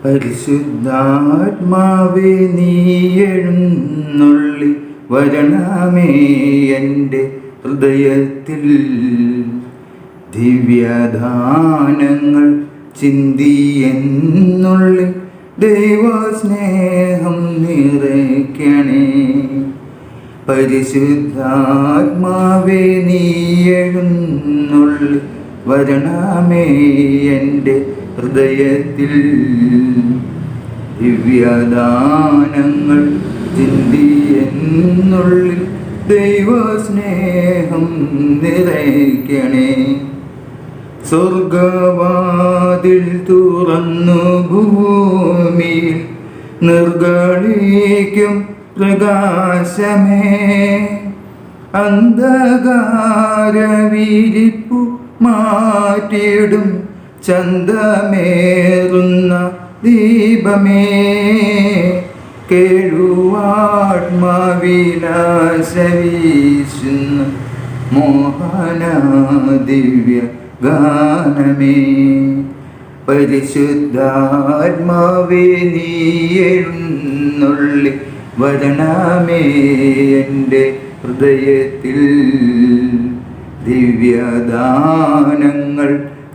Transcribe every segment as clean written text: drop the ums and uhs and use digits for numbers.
പരിശുദ്ധാത്മാവേ നീ എഴുന്നള്ളി വരണമേ എൻ്റെ ഹൃദയത്തിൽ. ദിവ്യദാനങ്ങൾ ചിന്തിയെന്നുള്ളിൽ ദൈവസ്നേഹം നിറയ്ക്കണേ. പരിശുദ്ധാത്മാവേ നീ എഴുന്നള്ളി വരണമേ എൻ്റെ ഹൃദയത്തിൽ. ദിവ്യദാനങ്ങൾ ചിന്തിയെന്നുള്ളിൽ ദൈവസ്നേഹം നിറയ്ക്കണേ. സ്വർഗവാതിൽ തുറന്നു ഭൂമിയിൽ നിർഗളിക്കും പ്രകാശമേ. അന്ധകാരവിരിപ്പു മാറ്റിടും ചന്തമേറുന്ന ദീപമേ. കേഴുവാത്മവിലാസവീശുന്ന മോഹന ദിവ്യ ഗാനമേ. പരിശുദ്ധാത്മാവേ നീ എഴുന്നള്ളി വരണമേ എൻ്റെ ഹൃദയത്തിൽ. ദിവ്യദാനങ്ങൾ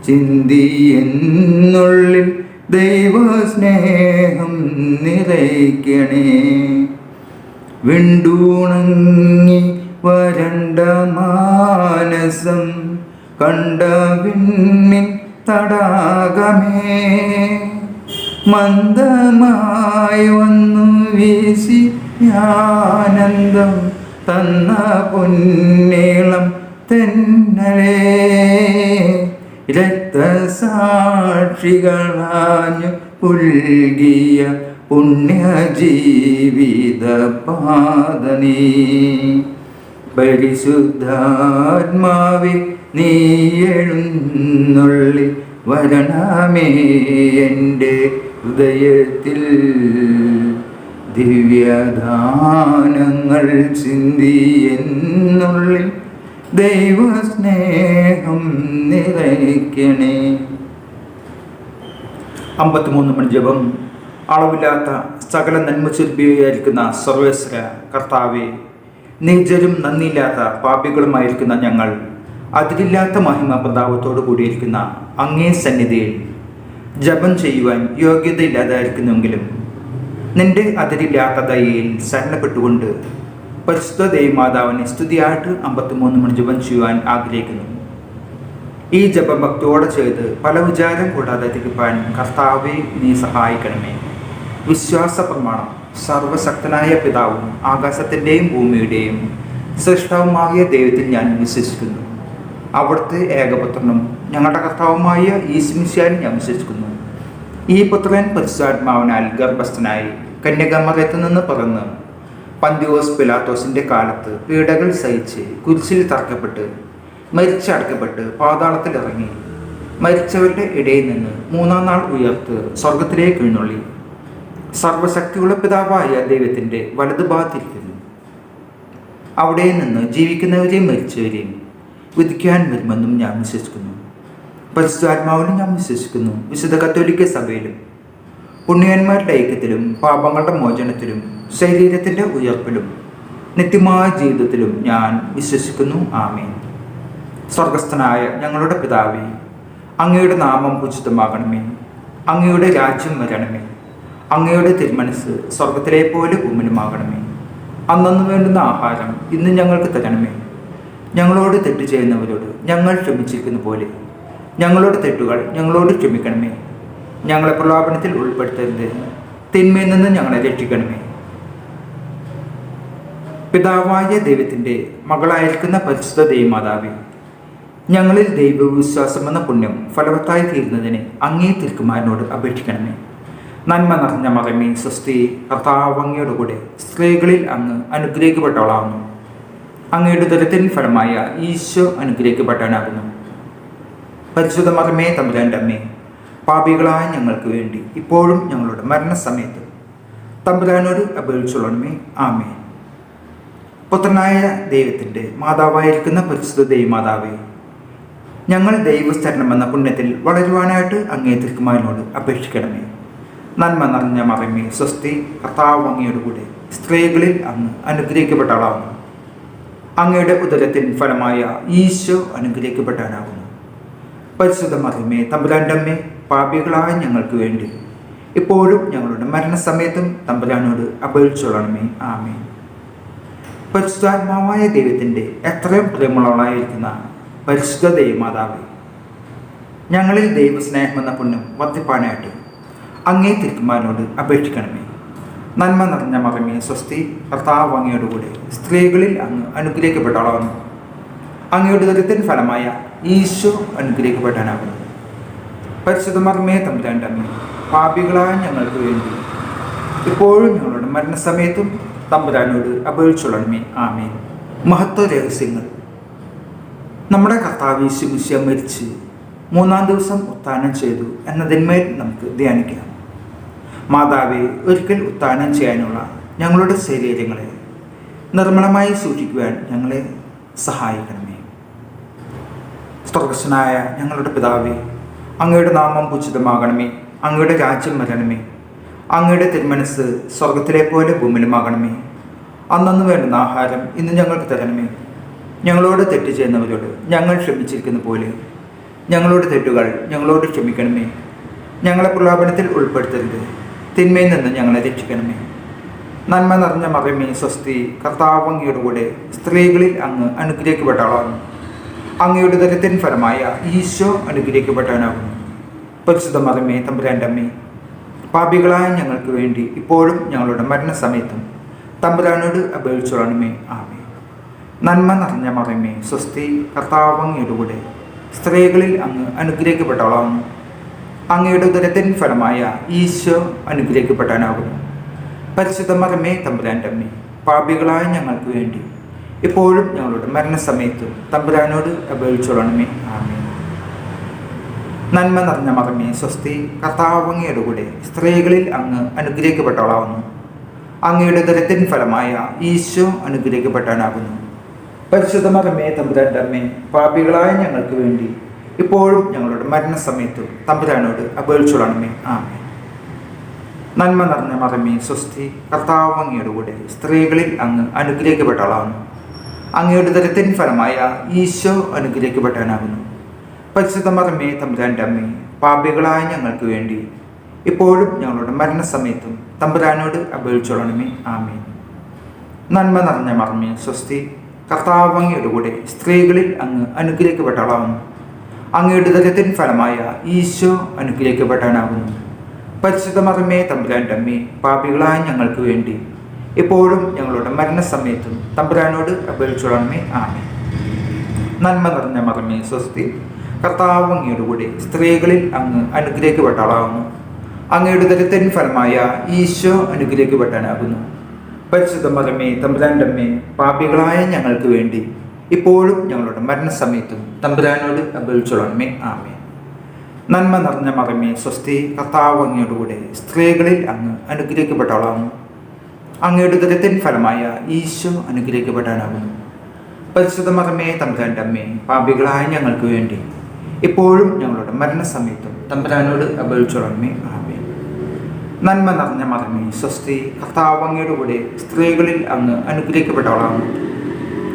ചിന്തിയെന്നുള്ളിൽ ദൈവസ്നേഹം നിറയ്ക്കണേ. വിണ്ടുണങ്ങി വരണ്ട മാനസം കണ്ട വിണ്ണിൻ തടാകമേ. മന്ദമായി വന്നു വീശി ആനന്ദം തന്ന പൊന്നേളം തെന്നലേ. രക്തസാക്ഷികളാഞ്ഞു പുൽകിയ പുണ്യജീവിത പാദനീ. പരിശുദ്ധാത്മാവേ നീ എഴുന്നള്ളി വരണമേ എൻ്റെ ഹൃദയത്തിൽ. ദിവ്യദാനങ്ങൾ ചിന്തിയെന്നുള്ളിൽ ദൈവസ്നേഹം നിറയ്ക്കണേ. 53 മണി ജപം. അളവില്ലാത്ത സകല നന്മ ചൊരിയുകയായിരിക്കുന്ന സർവേശ്വര കർത്താവേ, നീചരും നന്ദിയില്ലാത്ത പാപികളുമായിരിക്കുന്ന ഞങ്ങൾ അതിരില്ലാത്ത മഹിമ പ്രതാപത്തോടു കൂടിയിരിക്കുന്ന അങ്ങേ സന്നിധിയിൽ ജപം ചെയ്യുവാൻ യോഗ്യതയില്ലാതായിരിക്കുന്നുവെങ്കിലും നിന്റെ അതിരില്ലാത്ത ദയയിൽ ശരണപ്പെട്ടുകൊണ്ട് പരിശുദ്ധ ദൈവമാതാവിനെ സ്തുതിയായിട്ട് 53 മണി ജപം ചെയ്യുവാൻ ആഗ്രഹിക്കുന്നു. ഈ ജപം ഭക്തിയോടെ ചെയ്ത് പല വിചാരം കൂടാതെ തിരിപ്പാൻ കർത്താവെ നീ സഹായിക്കണമേ. വിശ്വാസ പ്രമാണം. സർവശക്തനായ പിതാവും ആകാശത്തിൻ്റെയും ഭൂമിയുടെയും സൃഷ്ടാവുമായ ദൈവത്തിൽ ഞാൻ വിശ്വസിക്കുന്നു. അവിടുത്തെ ഏകപുത്രനും ഞങ്ങളുടെ കർത്താവുമായ യേശുമിശിഹായിൽ ഞാൻ വിശ്വസിക്കുന്നു. ഈ പുത്രൻ പരിശുദ്ധാത്മാവിനാൽ ഗർഭസ്ഥനായി കന്യകാമറിയത്തിൽ നിന്ന് പിറന്ന് പന്തിയോസ് പിലാത്തോസിൻ്റെ കാലത്ത് പീഡകൾ സഹിച്ച് കുരിശിൽ തറക്കപ്പെട്ട് മരിച്ചടക്കപ്പെട്ട് പാതാളത്തിൽ ഇറങ്ങി മരിച്ചവരുടെ ഇടയിൽ നിന്ന് 3-ാം നാൾ ഉയർത്ത് സ്വർഗത്തിലേക്ക് എഴുന്നള്ളി സർവശക്തിയുള്ള പിതാവായ ദൈവത്തിൻ്റെ വലതുഭാഗത്തിരിക്കുന്നു. അവിടെ നിന്ന് ജീവിക്കുന്നവരെയും മരിച്ചവരെയും വിധിക്കാൻ വരുമെന്നും ഞാൻ വിശ്വസിക്കുന്നു. പരിശുദ്ധാത്മാവിലും ഞാൻ വിശ്വസിക്കുന്നു. വിശുദ്ധ കത്തോലിക്ക സഭയിലും പുണ്യന്മാരുടെ ഐക്യത്തിലും പാപങ്ങളുടെ മോചനത്തിലും ശരീരത്തിൻ്റെ ഉയർപ്പിലും നിത്യമായ ജീവിതത്തിലും ഞാൻ വിശ്വസിക്കുന്നു. ആമേൻ. സ്വർഗസ്ഥനായ ഞങ്ങളുടെ പിതാവേ, അങ്ങയുടെ നാമം പൂജിതമാകണമേ. അങ്ങയുടെ രാജ്യം വരണമേ. അങ്ങയുടെ തിരുമനസ് സ്വർഗത്തിലെ പോലെ ഭൂമിയിലുമാകണമേ. അന്നു വേണ്ടുന്ന ആഹാരം ഇന്ന് ഞങ്ങൾക്ക് തരണമേ. ഞങ്ങളോട് തെറ്റ് ചെയ്യുന്നവരോട് ഞങ്ങൾ ക്ഷമിച്ചിരിക്കുന്ന പോലെ ഞങ്ങളുടെ തെറ്റുകൾ ഞങ്ങളോട് ക്ഷമിക്കണമേ. ഞങ്ങളെ പ്രലോഭനത്തിൽ ഉൾപ്പെടുത്തരുത്, തിന്മയിൽ നിന്ന് ഞങ്ങളെ രക്ഷിക്കണമേ. പിതാവായ ദൈവത്തിൻ്റെ മകളായിരിക്കുന്ന പരിശുദ്ധ ദൈവമാതാവേ, ഞങ്ങളിൽ ദൈവവിശ്വാസം എന്ന പുണ്യം ഫലവത്തായി തീരുന്നതിന് അങ്ങേ തിരുക്കുമാരനോട് അപേക്ഷിക്കണമേ. നന്മ നിറഞ്ഞ മകമേ സ്വസ്തി, കർത്താവ് അങ്ങയുടെ കൂടെ സ്ത്രീകളിൽ അങ്ങ് അനുഗ്രഹിക്കപ്പെട്ടവളാകുന്നു. അങ്ങയുടെ ദുരിതത്തിൻ ഫലമായ ഈശോ അനുഗ്രഹിക്കപ്പെട്ടവനാകുന്നു. പരിശുദ്ധ മകമേ തമ്പുരാൻ്റെ അമ്മേ, പാപികളായ ഞങ്ങൾക്ക് വേണ്ടി ഇപ്പോഴും ഞങ്ങളുടെ മരണസമയത്ത് തമ്പുരാനോട് അപേക്ഷിച്ചുകൊള്ളണമേ. ആമേൻ. പുത്രനായ ദൈവത്തിൻ്റെ മാതാവായിരിക്കുന്ന പരിശുദ്ധ ദൈവമാതാവേ, ഞങ്ങൾ ദൈവസ്ഥരണം എന്ന പുണ്യത്തിൽ വളരുവാനായിട്ട് അങ്ങേ തിരുക്കുമാരനോട് അപേക്ഷിക്കണമേ. നന്മ നിറഞ്ഞ മറിയമേ സ്വസ്തി, കർത്താവ് അങ്ങയുടെ കൂടെ സ്ത്രീകളിൽ അങ്ങ് അനുഗ്രഹിക്കപ്പെട്ടവളാകുന്നു. അങ്ങയുടെ ഉദരത്തിൻ ഫലമായ ഈശോ അനുഗ്രഹിക്കപ്പെട്ടവനാകുന്നു. പരിശുദ്ധ മറിയമേ തമ്പുരാൻ്റെ അമ്മേ, പാപികളായ ഞങ്ങൾക്ക് വേണ്ടി ഇപ്പോഴും ഞങ്ങളുടെ മരണസമയത്തും തമ്പുരാനോട് അപേക്ഷിച്ചോളണമേ. ആമേൻ. പരിശുദ്ധാത്മാവായ ദൈവത്തിൻ്റെ എത്രയും പ്രിയമുള്ളവളായിരിക്കുന്ന പരിശുദ്ധ ദൈവമാതാവേ, ഞങ്ങളിൽ ദൈവസ്നേഹമെന്ന പുണ്യം വർദ്ധിപ്പാനായിട്ട് അങ്ങേ തിരുക്കുമാരനോട് അപേക്ഷിക്കണമേ. നന്മ നിറഞ്ഞ മറിയമേ സ്വസ്തി, കർത്താവ് അങ്ങയുടെ കൂടെ സ്ത്രീകളിൽ അങ്ങ് അനുഗ്രഹിക്കപ്പെട്ടവളാകുന്നു. അങ്ങയുടെ ഉദരത്തിൻ ഫലമായ ഈശോ അനുഗ്രഹിക്കപ്പെട്ടവനാകുന്നു. പരിശുദ്ധ മറിയമേ തമ്പുരാൻ്റെ അമ്മേ, പാപികളായ ഞങ്ങൾക്ക് വേണ്ടി ഇപ്പോഴും ഞങ്ങളുടെ മരണസമയത്തും തമ്പുരാനോട് അപേക്ഷിച്ചോളണമേ. ആമേൻ. മഹത്വ രഹസ്യങ്ങൾ. നമ്മുടെ കർത്താവ് യേശു മിശിഹ മരിച്ച് മൂന്നാം ദിവസം ഉത്ഥാനം ചെയ്തു എന്നതിന്മേൽ നമുക്ക് ധ്യാനിക്കാം. മാതാവെ, ഒരിക്കൽ ഉത്ഥാനം ചെയ്യാനുള്ള ഞങ്ങളുടെ ശരീരങ്ങളെ നിർമ്മലമായി സൂക്ഷിക്കുവാൻ ഞങ്ങളെ സഹായിക്കണമേ. സ്വർഗ്ഗസ്ഥനായ ഞങ്ങളുടെ പിതാവേ, അങ്ങയുടെ നാമം പൂജിതമാകണമേ. അങ്ങയുടെ രാജ്യം വരണമേ. അങ്ങയുടെ തിരുമനസ് സ്വർഗത്തിലെ പോലെ ഭൂമിയിലുമാകണമേ. അന്നു വേണ്ടുന്ന ആഹാരം ഇന്ന് ഞങ്ങൾക്ക് തരണമേ. ഞങ്ങളോട് തെറ്റ് ചെയ്യുന്നവരോട് ഞങ്ങൾ ക്ഷമിച്ചിരിക്കുന്ന പോലെ ഞങ്ങളുടെ തെറ്റുകൾ ഞങ്ങളോട് ക്ഷമിക്കണമേ. ഞങ്ങളെ പ്രലോഭനത്തിൽ ഉൾപ്പെടുത്തരുത്, തിന്മയിൽ നിന്ന് ഞങ്ങളെ രക്ഷിക്കണമേ. നന്മ നിറഞ്ഞ മറിയമേ സ്വസ്തി, കർത്താവ് അങ്ങയുടെ കൂടെ സ്ത്രീകളിൽ അങ്ങ് അനുഗ്രഹിക്കപ്പെട്ടവളാകുന്നു. അങ്ങയുടെ ഉദരത്തിൻ ഫലമായ ഈശോ അനുഗ്രഹിക്കപ്പെട്ടവനാകുന്നു. പരിശുദ്ധ മറിയമേ തമ്പുരാൻ്റെ അമ്മേ, പാപികളായ ഞങ്ങൾക്ക് വേണ്ടി ഇപ്പോഴും ഞങ്ങളുടെ മരണസമയത്തും തമ്പുരാനോട് അപേക്ഷിച്ചോളണമേ. ആമേൻ. നന്മ നിറഞ്ഞ മറിയമേ സ്വസ്തി, കർത്താവ് അങ്ങയുടെ കൂടെ സ്ത്രീകളിൽ അങ്ങ് അനുഗ്രഹിക്കപ്പെട്ടവളാകുന്നു. അങ്ങയുടെ ഉദരത്തിൻ ഫലമായ ഈശോ അനുഗ്രഹിക്കപ്പെട്ടവനാകുന്നു. പരിശുദ്ധ മറിയമേ തമ്പുരാൻ്റെ അമ്മേ, പാപികളായ ഞങ്ങൾക്ക് വേണ്ടി ഇപ്പോഴും ഞങ്ങളുടെ മരണസമയത്തും തമ്പുരാനോട് അപേക്ഷിച്ചോളണമേ. ആമേൻ. നന്മ നിറഞ്ഞ മറിയമേ സ്വസ്തി, കർത്താവ് അങ്ങയുടെ കൂടെ സ്ത്രീകളിൽ അങ്ങ് അനുഗ്രഹിക്കപ്പെട്ടവളാകുന്നു. അങ്ങയുടെ ഉദരത്തിൻ ഫലമായ ഈശോ അനുഗ്രഹിക്കപ്പെട്ടവനാകുന്നു. പരിശുദ്ധ മറിയമേ തമ്പുരാൻ്റെ അമ്മേ, പാപികളായ ഞങ്ങൾക്ക് വേണ്ടി ഇപ്പോഴും ഞങ്ങളുടെ മരണസമയത്തും തമ്പുരാനോട് അപേക്ഷിച്ചോളണമേ. ആമേൻ. നന്മ നിറഞ്ഞ മറിയമേ സ്വസ്തി, കർത്താവ് അങ്ങയുടെ കൂടെ സ്ത്രീകളിൽ അങ്ങ് അനുഗ്രഹിക്കപ്പെട്ടവളാകുന്നു. അങ്ങയുടെ ഉദരത്തിൻ ഫലമായ ഈശോ അനുഗ്രഹിക്കപ്പെട്ടവനാകുന്നു. പരിശുദ്ധ മറിയമേ തമ്പുരാൻ്റെ അമ്മേ, പാപികളായ ഞങ്ങൾക്ക് വേണ്ടി ഇപ്പോഴും ഞങ്ങളുടെ മരണസമയത്തും തമ്പുരാനോട് അപേക്ഷിച്ചോളണമേ. ആമേൻ. നന്മ നിറഞ്ഞ മറിയമേ സ്വസ്തി, കർത്താവ് അങ്ങയുടെ കൂടെ സ്ത്രീകളിൽ അങ്ങ് അനുഗ്രഹിക്കപ്പെട്ടവളാകുന്നു. അങ്ങയുടെ ഉദരത്തിൻ ഫലമായ ഈശോ അനുഗ്രഹിക്കപ്പെട്ടവനാകുന്നു. പരിശുദ്ധ മറിയമേ തമ്പുരാൻ്റെ അമ്മേ, പാപികളായ ഞങ്ങൾക്ക് വേണ്ടി ഇപ്പോഴും ഞങ്ങളുടെ മരണസമയത്തും തമ്പുരാനോട് അപേക്ഷിച്ചോളണമേ. ആമേൻ. നന്മ നിറഞ്ഞ മറിയമേ സ്വസ്തി, കർത്താവ് അങ്ങയുടെ കൂടെ സ്ത്രീകളിൽ അങ്ങ് അനുഗ്രഹിക്കപ്പെട്ടവളാകുന്നു. അങ്ങയുടെ ഉദരത്തിൻ ഫലമായ ഈശോ അനുഗ്രഹിക്കപ്പെട്ടവനാകുന്നു. പരിശുദ്ധ മറിയമേ തമ്പുരാൻ്റെ അമ്മേ, പാപികളായ ഞങ്ങൾക്ക് വേണ്ടി ഇപ്പോഴും ഞങ്ങളുടെ മരണസമയത്തും തമ്പുരാനോട് അപേക്ഷിച്ചോളണമേ. ആമേൻ. നന്മ നിറഞ്ഞ മറിയമേ സ്വസ്തി, കർത്താവ് അങ്ങയുടെ കൂടെ സ്ത്രീകളിൽ അങ്ങ് അനുഗ്രഹിക്കപ്പെട്ടവളാകുന്നു. അങ്ങയുടെ ഉദരത്തിൻ ഫലമായ ഈശോ അനുഗ്രഹിക്കപ്പെട്ടവനാകുന്നു. പരിശുദ്ധ മറിയമേ തമ്പുരാൻ്റെ അമ്മേ, പാപികളായ ഞങ്ങൾക്ക് വേണ്ടി ഇപ്പോഴും ഞങ്ങളുടെ മരണസമയത്തും തമ്പുരാനോട് അപേക്ഷിച്ചോളണമേ. ആമേൻ. നന്മ നിറഞ്ഞ മറിയമേ സ്വസ്തി, കർത്താവ് അങ്ങയുടെ കൂടെ സ്ത്രീകളിൽ അങ്ങ് അനുഗ്രഹിക്കപ്പെട്ടവളാകുന്നു.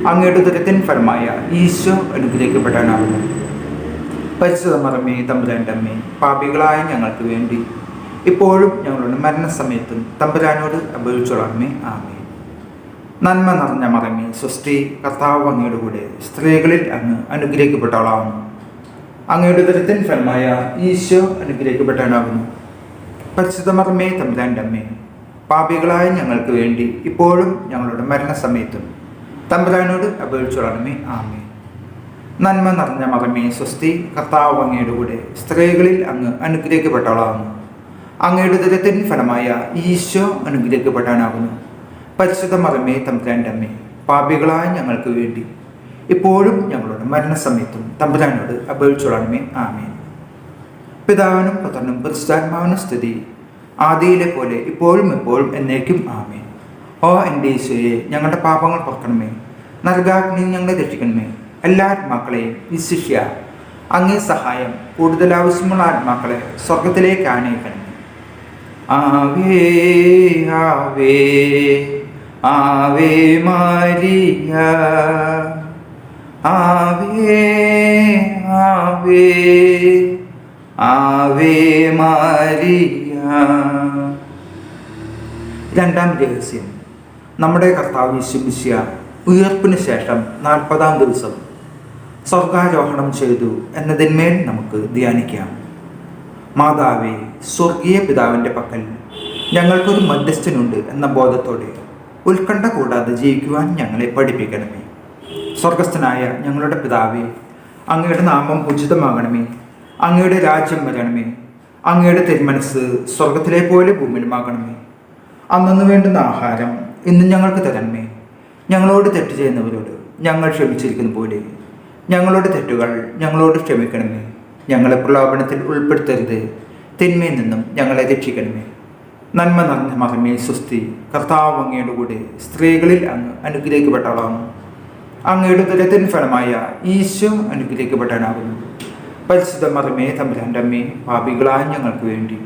അങ്ങയുടെ ഉദരത്തിൻ ഫലമായ ഈശോ അനുഗ്രഹിക്കപ്പെട്ടവനാകുന്നു. പരിശുദ്ധ മറിയമേ തമ്പുരാൻ്റെ അമ്മേ, പാപികളായ ഞങ്ങൾക്ക് വേണ്ടി ഇപ്പോഴും ഞങ്ങളുടെ മരണസമയത്തും തമ്പുരാനോട് അപേക്ഷിച്ചോളണമേ. ആമേൻ. നന്മ നിറഞ്ഞ മറിയമേ സ്വസ്തി, കർത്താവ് അങ്ങയുടെ കൂടെ സ്ത്രീകളിൽ അങ്ങ് അനുഗ്രഹിക്കപ്പെട്ടവളാകുന്നു. അങ്ങയുടെ ഉദരത്തിൻ ഫലമായ ഈശോ അനുഗ്രഹിക്കപ്പെട്ടവനാകുന്നു. പരിശുദ്ധ മറിയമേ തമ്പുരാൻ്റെ അമ്മേ, പാപികളായ ഞങ്ങൾക്ക് വേണ്ടി ഇപ്പോഴും ഞങ്ങളുടെ മരണസമയത്തും തമ്പുരാനോട് അപേക്ഷിച്ചോളണമേ. ആമേൻ. നന്മ നിറഞ്ഞ മറിയമേ സ്വസ്തി, കർത്താവ് അങ്ങയുടെ കൂടെ സ്ത്രീകളിൽ അങ്ങ് അനുഗ്രഹിക്കപ്പെട്ടവളാകുന്നു. അങ്ങയുടെ ഉദരത്തിൻ ഫലമായ ഈശോ അനുഗ്രഹിക്കപ്പെട്ടവനാകുന്നു. പരിശുദ്ധ മറിയമേ തമ്പുരാൻ്റെ അമ്മേ, പാപികളായ ഞങ്ങൾക്ക് വേണ്ടി ഇപ്പോഴും ഞങ്ങളുടെ മരണസമയത്തും തമ്പുരാനോട് അപേക്ഷിച്ചോളണമേ. ആമേൻ. പിതാവിനും പുത്രനും പരിശുദ്ധാത്മാവിനും സ്തുതി, ആദിയിലെ പോലെ ഇപ്പോഴും എപ്പോഴും എന്നേക്കും. ആമേൻ. ഓ എൻ്റെ ഈശോയെ, ഞങ്ങളുടെ പാപങ്ങൾ പൊറുക്കണമേ. നരകാഗ്നിയിൽ ഞങ്ങളെ രക്ഷിക്കണമേ. എല്ലാ ആത്മാക്കളെയും വിശിഷ്യ അങ്ങേ സഹായം കൂടുതൽ ആവശ്യമുള്ള ആത്മാക്കളെ സ്വർഗത്തിലേക്ക് ആനയിക്കണമേ. ആവേ ആവേ ആവേ മരിയ, ആവേ ആവേ ആവേ മരിയ. രണ്ടാം രഹസ്യം, നമ്മുടെ കർത്താവ് യേശു മിശിഹാ ഉയർപ്പിന് ശേഷം 40-ാം ദിവസം സ്വർഗാരോഹണം ചെയ്തു എന്നതിന്മേൽ നമുക്ക് ധ്യാനിക്കാം. മാതാവേ, സ്വർഗീയ പിതാവിൻ്റെ പക്കൽ ഞങ്ങൾക്കൊരു മധ്യസ്ഥനുണ്ട് എന്ന ബോധത്തോടെ ഉത്കണ്ഠ കൂടാതെ ജീവിക്കുവാൻ ഞങ്ങളെ പഠിപ്പിക്കണമേ. സ്വർഗസ്ഥനായ ഞങ്ങളുടെ പിതാവേ, അങ്ങയുടെ നാമം ഉചിതമാകണമേ. അങ്ങയുടെ രാജ്യം വരണമേ. അങ്ങയുടെ തിരുമനസ് സ്വർഗത്തിലെ പോലെ ഭൂമിയിലുമാകണമേ. അന്നു വേണ്ടുന്ന ആഹാരം ഇന്ന് ഞങ്ങൾക്ക് തരണമേ. ഞങ്ങളോട് തെറ്റ് ചെയ്യുന്നവരോട് ഞങ്ങൾ ക്ഷമിച്ചിരിക്കുന്ന പോലെ ഞങ്ങളുടെ തെറ്റുകൾ ഞങ്ങളോട് ക്ഷമിക്കണമേ. ഞങ്ങളെ പ്രലോഭനത്തിൽ ഉൾപ്പെടുത്തരുത്, തിന്മയിൽ നിന്നും ഞങ്ങളെ രക്ഷിക്കണമേ. നന്മ നിറഞ്ഞ മറിയമേ സ്വസ്തി, കർത്താവ് അങ്ങയുടെ കൂടെ സ്ത്രീകളിൽ അങ്ങ് അനുഗ്രഹിക്കപ്പെട്ടവളാണ്. അങ്ങയുടെ ഉദരത്തിൻ ഫലമായ ഈശോ അനുഗ്രഹിക്കപ്പെട്ടവനാകുന്നു. പരിശുദ്ധ മറിയമേ തമ്പുരാൻ്റെ അമ്മേ, പാപികളായ ഞങ്ങൾക്ക് വേണ്ടി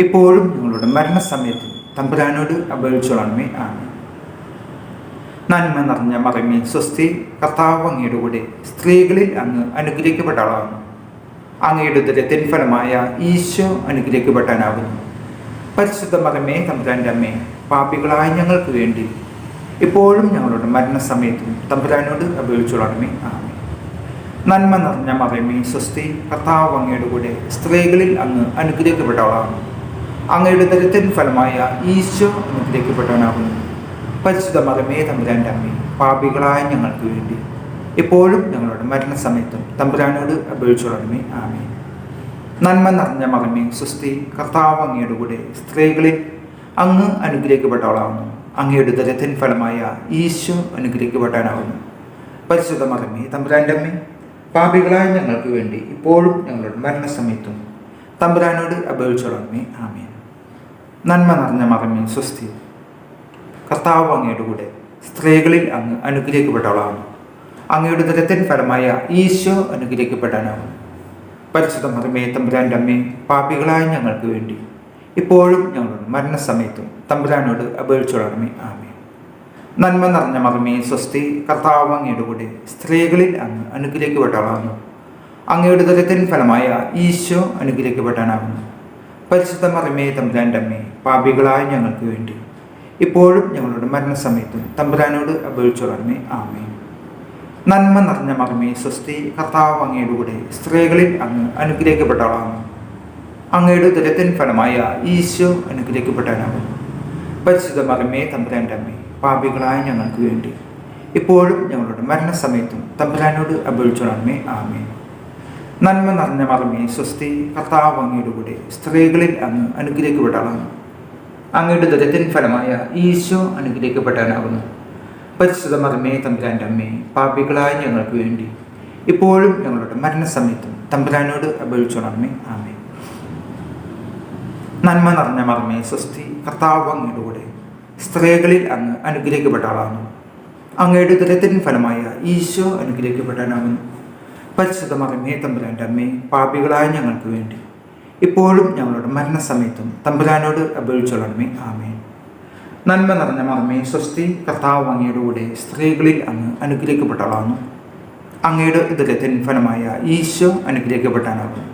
ഇപ്പോഴും ഞങ്ങളുടെ മരണസമയത്ത് തമ്പുരാനോട് അപേക്ഷിച്ചോളണമേ. ആമേൻ. നന്മ നിറഞ്ഞ മറിയമേ സ്വസ്തി, കർത്താവ് അങ്ങയുടെ കൂടെ സ്ത്രീകളിൽ അങ്ങ് അനുഗ്രഹിക്കപ്പെട്ടവളാണ്. അങ്ങയുടെ ഉദരത്തിൻ ഫലമായ ഈശോ അനുഗ്രഹിക്കപ്പെട്ടവനാകുന്നു. പരിശുദ്ധ മറിയമേ തമ്പുരാൻ്റെ അമ്മേ, പാപികളായ ഞങ്ങൾക്ക് വേണ്ടി ഇപ്പോഴും ഞങ്ങളുടെ മരണസമയത്തും തമ്പുരാനോട് അപേക്ഷിച്ചോളണമേ. ആമേൻ. നന്മ നിറഞ്ഞ മറിയമേ സ്വസ്തി, കർത്താവ് അങ്ങയുടെ കൂടെ സ്ത്രീകളിൽ അങ്ങ് അനുഗ്രഹിക്കപ്പെട്ടവളാണ്. അങ്ങയുടെ ഉദരത്തിൻ ഫലമായ ഈശോ അനുഗ്രഹിക്കപ്പെട്ടവനാകുന്നു. പരിശുദ്ധ മറിയമേ തമ്പുരാൻ്റെ അമ്മേ, പാപികളായ ഞങ്ങൾക്ക് വേണ്ടി ഇപ്പോഴും ഞങ്ങളുടെ മരണസമയത്തും തമ്പുരാനോട് അപേക്ഷിച്ചോളണമേ. ആമേൻ. നന്മ നിറഞ്ഞ മറിയമേ സ്വസ്തി, കർത്താവ് അങ്ങയുടെ കൂടെ സ്ത്രീകളിൽ അങ്ങ് അനുഗ്രഹിക്കപ്പെട്ടവളാകുന്നു. അങ്ങയുടെ ഉദരത്തിൻ ഫലമായ ഈശോ അനുഗ്രഹിക്കപ്പെട്ടവനാകുന്നു. പരിശുദ്ധ മറിയമേ തമ്പുരാൻ്റെ അമ്മേ, പാപികളായ ഞങ്ങൾക്ക് വേണ്ടി ഇപ്പോഴും ഞങ്ങളുടെ മരണസമയത്തും തമ്പുരാനോട് അപേക്ഷിച്ചോളണമേ. ആമേൻ. നന്മ നിറഞ്ഞ മറിയമേ സ്വസ്തി, കർത്താവ് അങ്ങയുടെ കൂടെ സ്ത്രീകളിൽ അങ്ങ് അനുഗ്രഹിക്കപ്പെട്ടവളാകുന്നു. അങ്ങയുടെ ഉദരത്തിൻ ഫലമായ ഈശോ അനുഗ്രഹിക്കപ്പെട്ടവനാകുന്നു. പരിശുദ്ധ മറിയമേ തമ്പുരാൻ്റെ അമ്മേ, പാപികളായ ഞങ്ങൾക്ക് വേണ്ടി ഇപ്പോഴും ഞങ്ങളുടെ മരണസമയത്തും തമ്പുരാനോട് അപേക്ഷിച്ചോളണമേ. ആമേൻ. നന്മ നിറഞ്ഞ മറിയമേ സ്വസ്തി, കർത്താവ് അങ്ങയുടെ കൂടെ സ്ത്രീകളിൽ അങ്ങ് അനുഗ്രഹിക്കപ്പെട്ടവളാകുന്നു. അങ്ങയുടെ ഉദരത്തിൻ ഫലമായ ഈശോ അനുഗ്രഹിക്കപ്പെട്ടവനാകുന്നു. പരിശുദ്ധ മറിയമേ തമ്പുരാൻ്റെ അമ്മേ, പാപികളായ ഞങ്ങൾക്ക് വേണ്ടി ഇപ്പോഴും ഞങ്ങളുടെ മരണസമയത്തും തമ്പുരാനോട് അപേക്ഷിച്ചോളണമേ. ആമേൻ. നന്മ നിറഞ്ഞ മറിയമേ സ്വസ്തി, കർത്താവ് അങ്ങയുടെ കൂടെ സ്ത്രീകളിൽ അങ്ങ് അനുഗ്രഹിക്കപ്പെട്ടവളാകുന്നു. അങ്ങയുടെ ഉദരത്തിൻ ഫലമായ ഈശോ അനുഗ്രഹിക്കപ്പെട്ടവനാകുന്നു. പരിശുദ്ധ മറിയമേ തമ്പുരാൻ്റെ അമ്മേ, പാപികളായ ഞങ്ങൾക്ക് വേണ്ടി ഇപ്പോഴും ഞങ്ങളുടെ മരണസമയത്തും തമ്പുരാനോട് അപേക്ഷിച്ചോളണമേ. ആമേൻ. നന്മ നിറഞ്ഞ മറിയമേ സ്വസ്തി, കർത്താവ് അങ്ങയുടെ കൂടെ സ്ത്രീകളിൽ അങ്ങ് അനുഗ്രഹിക്കപ്പെട്ടവളാകുന്നു. അങ്ങയുടെ ഉദരത്തിൻ ഫലമായ ഈശോ അനുഗ്രഹിക്കപ്പെട്ടവനാകുന്നു. പരിശുദ്ധ മറിയമേ തമ്പുരാൻ്റെ അമ്മേ, പാപികളായ ഞങ്ങൾക്ക് വേണ്ടി ഇപ്പോഴും ഞങ്ങളുടെ മരണസമയത്തും തമ്പുരാനോട് അപേക്ഷിച്ചോളണമേ. ആമേൻ. നന്മ നിറഞ്ഞ മറിയമേ സ്വസ്തി, കർത്താവ് അങ്ങയുടെ കൂടെ സ്ത്രീകളിൽ അങ്ങ് അനുഗ്രഹിക്കപ്പെട്ടവളാകുന്നു. അങ്ങയുടെ ഉദരത്തിൻ ഫലമായ ഈശോ അനുഗ്രഹിക്കപ്പെട്ടവനാകുന്നു. പരിശുദ്ധ മറിയമേ തമ്പുരാൻ്റെ അമ്മേ, പാപികളായ ഞങ്ങൾക്ക് വേണ്ടി ഇപ്പോഴും ഞങ്ങളുടെ മരണസമയത്തും തമ്പുരാനോട് അപേക്ഷിച്ചോളണമേ. ആമേൻ. നന്മ നിറഞ്ഞ മറിയമേ സ്വസ്തി, കർത്താവ് അങ്ങയുടെ കൂടെ സ്ത്രീകളിൽ അങ്ങ് അനുഗ്രഹിക്കപ്പെട്ടവളാകുന്നു. അങ്ങയുടെ ഉദരത്തിൻ ഫലമായ ഈശോ അനുഗ്രഹിക്കപ്പെട്ടവനാകുന്നു.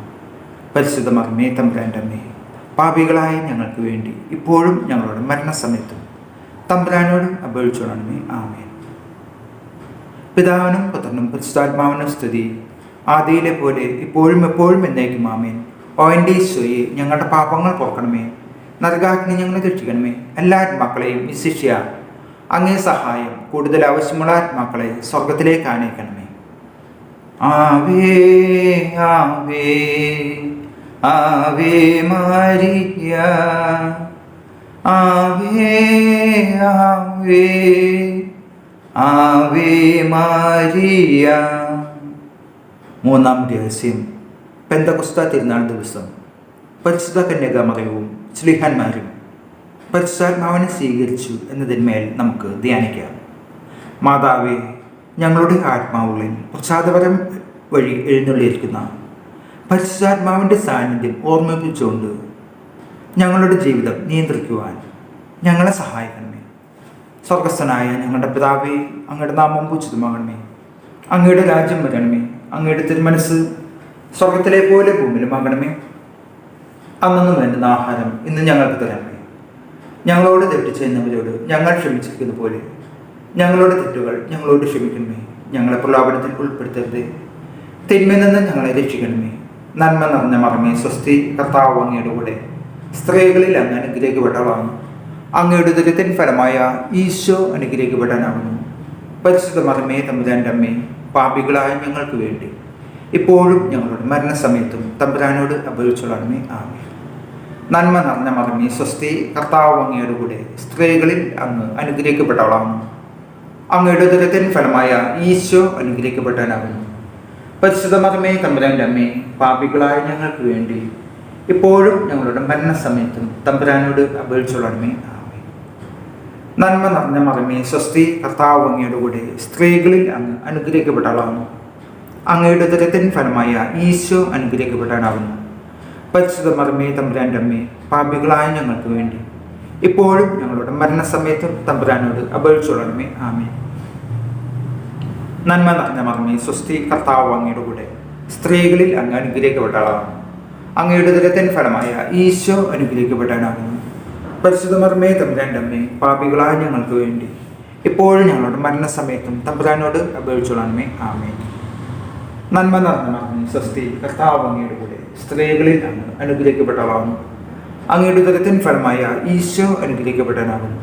പരിശുദ്ധ മറിയമേ തമ്പുരാൻ്റെ അമ്മേ, പാപികളായ ഞങ്ങൾക്ക് വേണ്ടി ഇപ്പോഴും ഞങ്ങളുടെ മരണസമയത്തും തമ്പുരാനോട് അപേക്ഷിച്ചോളണമേ. ആമേൻ. പിതാവിനും പുത്രനും പരിശുദ്ധാത്മാവിനും സ്തുതി, ആദിയിലെ പോലെ ഇപ്പോഴും എപ്പോഴും എന്നേക്കും. ആമേൻ. ഓ എൻ്റെ ഈശോയെ, ഞങ്ങളുടെ പാപങ്ങൾ പൊറുക്കണമേ. നരകാഗ്നി ഞങ്ങളെ രക്ഷിക്കണമേ. എല്ലാ ആത്മാക്കളെയും വിശിഷ്യ അങ്ങേ സഹായം കൂടുതൽ ആവശ്യമുള്ള ആത്മാക്കളെ സ്വർഗത്തിലേക്ക് ആനയിക്കണമേ. ആവേ ആവേ ആവേ മരിയ, ആവേ ആവേ ആവേ മരിയ. മൂന്നാം രഹസ്യം, പെന്തക്കോസ്താ തിരുനാൾ ദിവസം പരിശുദ്ധ കന്യകാമറിയവും ശ്ലീഹന്മാരും പരിശുദ്ധാത്മാവിനെ സ്വീകരിച്ചു എന്നതിന്മേൽ നമുക്ക് ധ്യാനിക്കാം. മാതാവേ, ഞങ്ങളുടെ ആത്മാവുകളിൽ പ്രസാദപരം വഴി എഴുന്നള്ളിയിരിക്കുന്ന പരിശുദ്ധാത്മാവിൻ്റെ സാന്നിധ്യം ഓർമ്മിപ്പിച്ചുകൊണ്ട് ഞങ്ങളുടെ ജീവിതം നിയന്ത്രിക്കുവാൻ ഞങ്ങളെ സഹായിക്കണമേ. സ്വർഗസ്ഥനായ ഞങ്ങളുടെ പിതാവേ, അങ്ങയുടെ നാമം പൂജിതമാകണമേ. അങ്ങയുടെ രാജ്യം വരണമേ. അങ്ങയുടെ തിരുമനസ് സ്വർഗത്തിലെ പോലെ ഭൂമിയിലുമാകണമേ. അന്നു വേണ്ടുന്ന ആഹാരം ഇന്ന് ഞങ്ങൾക്ക് തരണമേ. ഞങ്ങളോട് തെറ്റ് ചെയ്യുന്നവരോട് ഞങ്ങൾ ക്ഷമിച്ചിരിക്കുന്ന പോലെ ഞങ്ങളുടെ തെറ്റുകൾ ഞങ്ങളോട് ക്ഷമിക്കണമേ. ഞങ്ങളെ പ്രലോഭനത്തിൽ ഉൾപ്പെടുത്തരുത്, തിന്മയിൽ നിന്ന് ഞങ്ങളെ രക്ഷിക്കണമേ. നന്മ നിറഞ്ഞ മറമേ സ്വസ്തി, കർത്താവ് അങ്ങയുടെ കൂടെ സ്ത്രീകളിൽ അങ്ങ് അനുഗ്രഹിക്കപ്പെട്ടവളാണ്. അങ്ങയുടെ ദുരിതത്തിൻ ഫലമായ ഈശോ അനുഗ്രഹിക്കപ്പെടാനാകുന്നു. പരിശുദ്ധ മറമേ തമ്പുരാൻ്റെ അമ്മേ, പാപികളായ ഞങ്ങൾക്ക് വേണ്ടി ഇപ്പോഴും ഞങ്ങളുടെ മരണസമയത്തും തമ്പുരാനോട് അപേക്ഷിച്ചോളണമേ. ആമേൻ. നന്മ നിറഞ്ഞ മറമേ സ്വസ്തി, കർത്താവ് അങ്ങയുടെ കൂടെ സ്ത്രീകളിൽ അങ്ങ് അനുഗ്രഹിക്കപ്പെട്ടവളാണ്. അങ്ങയുടെ ദുരിതത്തിൻ ഫലമായ ഈശോ അനുഗ്രഹിക്കപ്പെടാനാകുന്നു. പരിശുദ്ധ മറമേ തമ്പുരാൻ്റെ അമ്മേ, പാപികളായ ഞങ്ങൾക്ക് വേണ്ടി ഇപ്പോഴും ഞങ്ങളുടെ മരണസമയത്തും തമ്പുരാനോട് അപേക്ഷിച്ചോളണമേ. ആമേൻ. നന്മ നിറഞ്ഞ മറമേ സ്വസ്തി, കർത്താവ് അങ്ങയുടെ കൂടെ സ്ത്രീകളിൽ അങ്ങ് അനുഗ്രഹിക്കപ്പെട്ടവളാണ്. അങ്ങയുടെ ദുരിതത്തിൻ ഫലമായ ഈശോ അനുഗ്രഹിക്കപ്പെടാനാകുന്നു. പരിശുദ്ധ മറമേ തമ്പുരാൻ്റെ അമ്മേ, പാപികളായ ഞങ്ങൾക്ക് വേണ്ടി ഇപ്പോഴും ഞങ്ങളുടെ മരണസമയത്തും തമ്പുരാനോട് അപേക്ഷിച്ചോളണമേ. ആമേൻ. നന്മ നിറഞ്ഞ മറമേ സ്വസ്തി, കർത്താവ് അങ്ങയുടെ കൂടെ സ്ത്രീകളിൽ അങ്ങ് അനുഗ്രഹിക്കപ്പെട്ടവളാണ്. അങ്ങയുടെ ദുരിതത്തിൻ ഫലമായ ഈശോ അനുഗ്രഹിക്കപ്പെടാനാകുന്നു. പരിശുദ്ധ മറമേ തമ്പുരാൻ്റെ അമ്മേ, പാപികളായ ഞങ്ങൾക്ക് വേണ്ടി ഇപ്പോഴും ഞങ്ങളുടെ മരണസമയത്തും തമ്പുരാനോട് അപേക്ഷിച്ചോളണമേ. ആമേൻ. നന്മ നിറഞ്ഞ മറമേ സ്വസ്തി, കർത്താവ് അങ്ങയുടെ കൂടെ സ്ത്രീകളിൽ അങ്ങ് അനുഗ്രഹിക്കപ്പെട്ടവളാണ്. അങ്ങയുടെ ദുരിതത്തിൻ ഫലമായ ഈശോ അനുഗ്രഹിക്കപ്പെടാനാകുന്നു.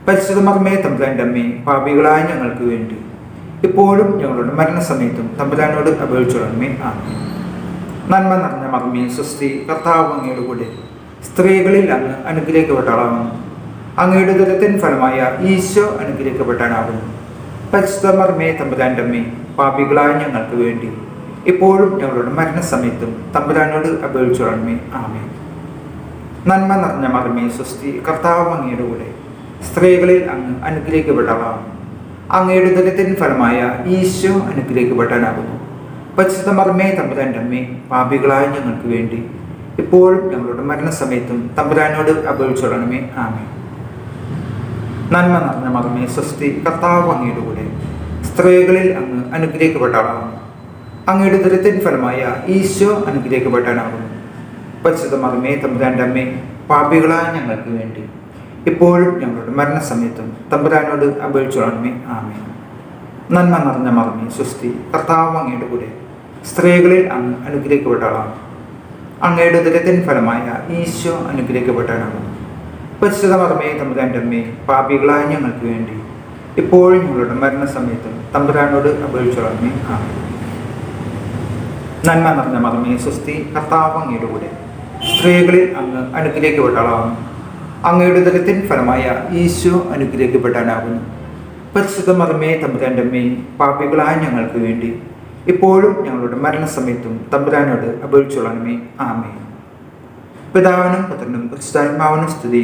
പരിശുദ്ധ മറമേ തമ്പുരാൻ്റെ അമ്മേ, പാപികളായ ഞങ്ങൾക്ക് വേണ്ടി ഇപ്പോഴും ഞങ്ങളുടെ മരണസമയത്തും തമ്പുരാനോട് അപേക്ഷിച്ചോളണമേ. ആമേൻ. നന്മ നിറഞ്ഞ മറമേ സ്വസ്തി, കർത്താവ് അങ്ങയുടെ കൂടെ സ്ത്രീകളിൽ അങ്ങ് അനുഗ്രഹിക്കപ്പെട്ടവളാകുന്നു. അങ്ങയുടെ ദുരിതത്തിൻ ഫലമായ ഈശോ അനുഗ്രഹിക്കപ്പെടാനാകുന്നു. പരിശുദ്ധ മറമേ തമ്പുരാൻ്റെ അമ്മേ, പാപികളായ ഞങ്ങൾക്ക് വേണ്ടി ഇപ്പോഴും ഞങ്ങളുടെ മരണസമയത്തും തമ്പുരാനോട് അപേക്ഷിച്ചോളണമേ. ആമേൻ. നന്മ നിറഞ്ഞ മറമേ സ്വസ്തി, കർത്താവ് അങ്ങയുടെ കൂടെ സ്ത്രീകളിൽ അങ്ങ് അനുഗ്രഹിക്കപ്പെട്ടവളാണ്. അങ്ങയുടെ ദുരിതത്തിൻ ഫലമായ ഈശോ അനുഗ്രഹിക്കപ്പെടാനാകുന്നു. പരിശുദ്ധ മറമേ തമ്പുരാൻ്റെ അമ്മേ, പാപികളായ ഞങ്ങൾക്ക് വേണ്ടി ഇപ്പോഴും ഞങ്ങളുടെ മരണസമയത്തും തമ്പുരാനോട് അപേക്ഷിച്ചോളണമേ. ആമേൻ. നന്മ നിറഞ്ഞ മറമേ സ്വസ്തി, കർത്താവ് അങ്ങയുടെ കൂടെ സ്ത്രീകളിൽ അങ്ങ് അനുഗ്രഹിക്കപ്പെട്ടവളാണ്. അങ്ങയുടെ ദുരിതത്തിൻ ഫലമായ ഈശോ അനുഗ്രഹിക്കപ്പെടാനാകുന്നു. പരിശുദ്ധ മറമേ തമ്പുരാൻ്റെ അമ്മേ, പാപികളായ ഞങ്ങൾക്ക് വേണ്ടി ഇപ്പോഴും ഞങ്ങളുടെ മരണസമയത്തും തമ്പുരാനോട് അപേക്ഷിച്ചോളണമേ. ആമേൻ. നന്മ നിറഞ്ഞ മറമേ സ്വസ്തി, കർത്താവ് അങ്ങയുടെ കൂടെ സ്ത്രീകളിൽ അങ്ങ് അനുഗ്രഹിക്കപ്പെട്ടവളാണ്. അങ്ങയുടെ ദുരിതത്തിൻ ഫലമായ ഈശോ അനുഗ്രഹിക്കപ്പെടാനാകുന്നു. പരിശുദ്ധ മറമേ തമ്പുരാൻ്റെ അമ്മേ, പാപികളായ ഞങ്ങൾക്ക് വേണ്ടി ഇപ്പോഴും ഞങ്ങളുടെ മരണസമയത്തും തമ്പുരാനോട് അപേക്ഷിച്ചോളണമേ. ആമേൻ. നന്മ നിറഞ്ഞ മറമേ സ്വസ്തി, കർത്താവ് അങ്ങയുടെ കൂടെ സ്ത്രീകളിൽ അങ്ങ് അനുഗ്രഹിക്കപ്പെട്ടവളാണ്. അങ്ങയുടെ ദുരിതത്തിൻ ഫലമായ ഈശോ അനുഗ്രഹിക്കപ്പെടാനാകുന്നു. പരിശുദ്ധ മറമേ തമ്പുരാൻ്റെ അമ്മേ, പാപികളായ ഞങ്ങൾക്ക് വേണ്ടി ഇപ്പോഴും ഞങ്ങളുടെ മരണസമയത്തും തമ്പുരാനോട് അപേക്ഷിച്ചോളണമേ. ആമേൻ. പിതാവിനും പുത്രനും പരിശുദ്ധാത്മാവിനും സ്തുതി,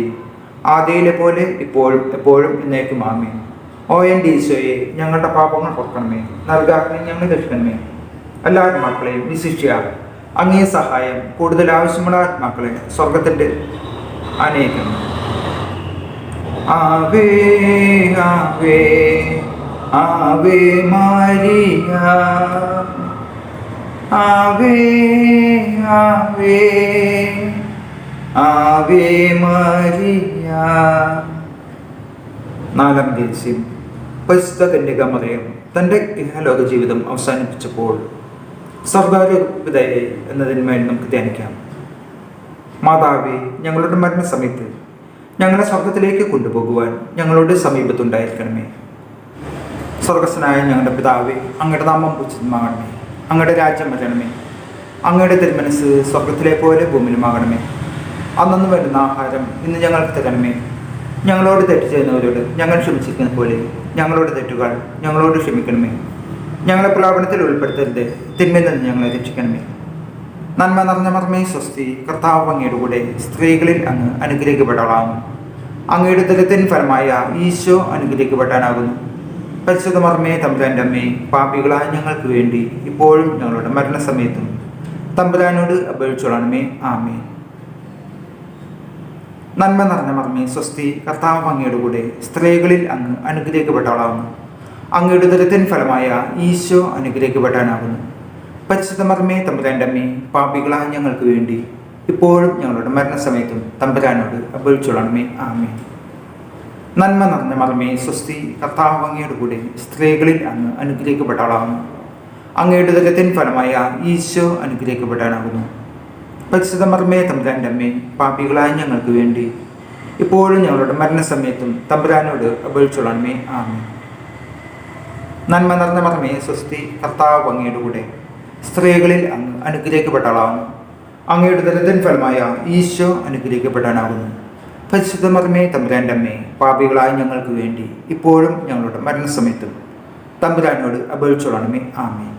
ആദിയിലെ പോലെ ഇപ്പോഴും എപ്പോഴും എന്നേക്കും. ആമേൻ. ഓ എൻ്റെ ഈശോയെ, ഞങ്ങളുടെ പാപങ്ങൾ പൊറുക്കണമേ, നരകാഗ്നി ഞങ്ങളെ രക്ഷിക്കണമേ. എല്ലാ ആത്മാക്കളെയും വിശിഷ്യ അങ്ങേ സഹായം കൂടുതൽ ആവശ്യമുള്ള ആത്മാക്കളെ സ്വർഗത്തിൻ്റെ അനേകം. ആവേ ആവേ ആവേ മരിയ, ആവേ ആവേ ആവേ മരിയ. നാലാം രഹസ്യം. പരിശുദ്ധ കന്യകാമറിയം തൻ്റെ ഇഹലോക ജീവിതം അവസാനിപ്പിച്ചപ്പോൾ സ്വർഗ്ഗാരോപിതയെ എന്നതിന്മേൽ നമുക്ക് ധ്യാനിക്കാം. മാതാവേ, ഞങ്ങളുടെ മരണസമയത്ത് ഞങ്ങളെ സ്വർഗത്തിലേക്ക് കൊണ്ടുപോകുവാൻ ഞങ്ങളുടെ സമീപത്തുണ്ടായിരിക്കണമേ. സ്വർഗസ്ഥനായ ഞങ്ങളുടെ പിതാവേ, അങ്ങയുടെ നാമം പൂജിതമാകണമേ. അങ്ങയുടെ രാജ്യം വരണമേ. അങ്ങയുടെ തിരുമനസ് സ്വർഗത്തിലെ പോലെ ഭൂമിയിലുമാകണമേ. അന്നു വരുന്ന ആഹാരം ഇന്ന് ഞങ്ങൾക്ക് തരണമേ. ഞങ്ങളോട് തെറ്റ് ചെയ്യുന്നവരോട് ഞങ്ങൾ ക്ഷമിച്ചിരിക്കുന്ന പോലെ ഞങ്ങളുടെ തെറ്റുകൾ ഞങ്ങളോട് ക്ഷമിക്കണമേ. ഞങ്ങളെ പ്രലോഭനത്തിൽ ഉൾപ്പെടുത്തരുത്, തിന്മയിൽ നിന്ന് ഞങ്ങളെ രക്ഷിക്കണമേ. നന്മ നിറഞ്ഞ മറമേ സ്വസ്തി, കർത്താവ് അങ്ങയുടെ കൂടെ സ്ത്രീകളിൽ അങ്ങ് അനുഗ്രഹിക്കപ്പെട്ടവളാകുന്നു. അങ്ങയുടെ ദുരിതത്തിൻ ഫലമായ ഈശോ അനുഗ്രഹിക്കപ്പെടാനാകുന്നു. പരിശുദ്ധ മറമേ തമ്പുരാൻ്റെ അമ്മേ, പാപികളായ ഞങ്ങൾക്ക് വേണ്ടി ഇപ്പോഴും ഞങ്ങളുടെ മരണസമയത്തും തമ്പുരാനോട് അപേക്ഷിച്ചോളണമേ. ആമേൻ. നന്മ നിറഞ്ഞ മർമ്മേ സ്വസ്തി, കർത്താവ് അങ്ങയുടെ കൂടെ, സ്ത്രീകളിൽ അങ്ങ് അനുഗ്രഹിക്കപ്പെട്ടവളാകുന്നു. അങ്ങയുടെ ഉദരത്തിൻ ഫലമായ ഈശോ അനുഗ്രഹിക്കപ്പെടാനാകുന്നു. പരിശുദ്ധ മർമ്മേ തമ്പുരാൻ്റെ അമ്മേ, പാപികളായ ഞങ്ങൾക്ക് വേണ്ടി ഇപ്പോഴും ഞങ്ങളുടെ മരണസമയത്തും തമ്പുരാനോട് അപേക്ഷിച്ചുകൊള്ളണമേ. ആമേൻ. നന്മ നിറഞ്ഞ മർമ്മേ സ്വസ്തി, കർത്താവ് അങ്ങയുടെ കൂടെ, സ്ത്രീകളിൽ അങ്ങ് അനുഗ്രഹിക്കപ്പെട്ടവളാകുന്നു. അങ്ങയുടെ ഉദരത്തിൻ ഫലമായ ഈശോ അനുഗ്രഹിക്കപ്പെടാനാകുന്നു. പരിശുദ്ധ മർമ്മേ തമ്പുരാൻ്റെ അമ്മേ, പാപികളായ ഞങ്ങൾക്ക് വേണ്ടി ഇപ്പോഴും ഞങ്ങളുടെ മരണസമയത്തും തമ്പുരാനോട് അപേക്ഷിച്ചുകൊള്ളണമേ. ആമേൻ. നന്മ നിറഞ്ഞ മർമ്മേ സ്വസ്തി, കർത്താവ് അങ്ങയുടെ കൂടെ, സ്ത്രീകളിൽ അങ്ങ് അനുഗ്രഹിക്കപ്പെട്ടവളാകുന്നു. അങ്ങയുടെ ഉദരത്തിൻ ഫലമായ ഈശോ അനുഗ്രഹിക്കപ്പെടാനാകുന്നു. പരിശുദ്ധ മർമ്മേ തമ്പുരാൻ്റെ അമ്മേ, പാപികളായ ഞങ്ങൾക്ക് വേണ്ടി ഇപ്പോഴും ഞങ്ങളുടെ മരണസമയത്തും തമ്പുരാനോട് അപേക്ഷിച്ചുകൊള്ളണമേ. ആമേൻ.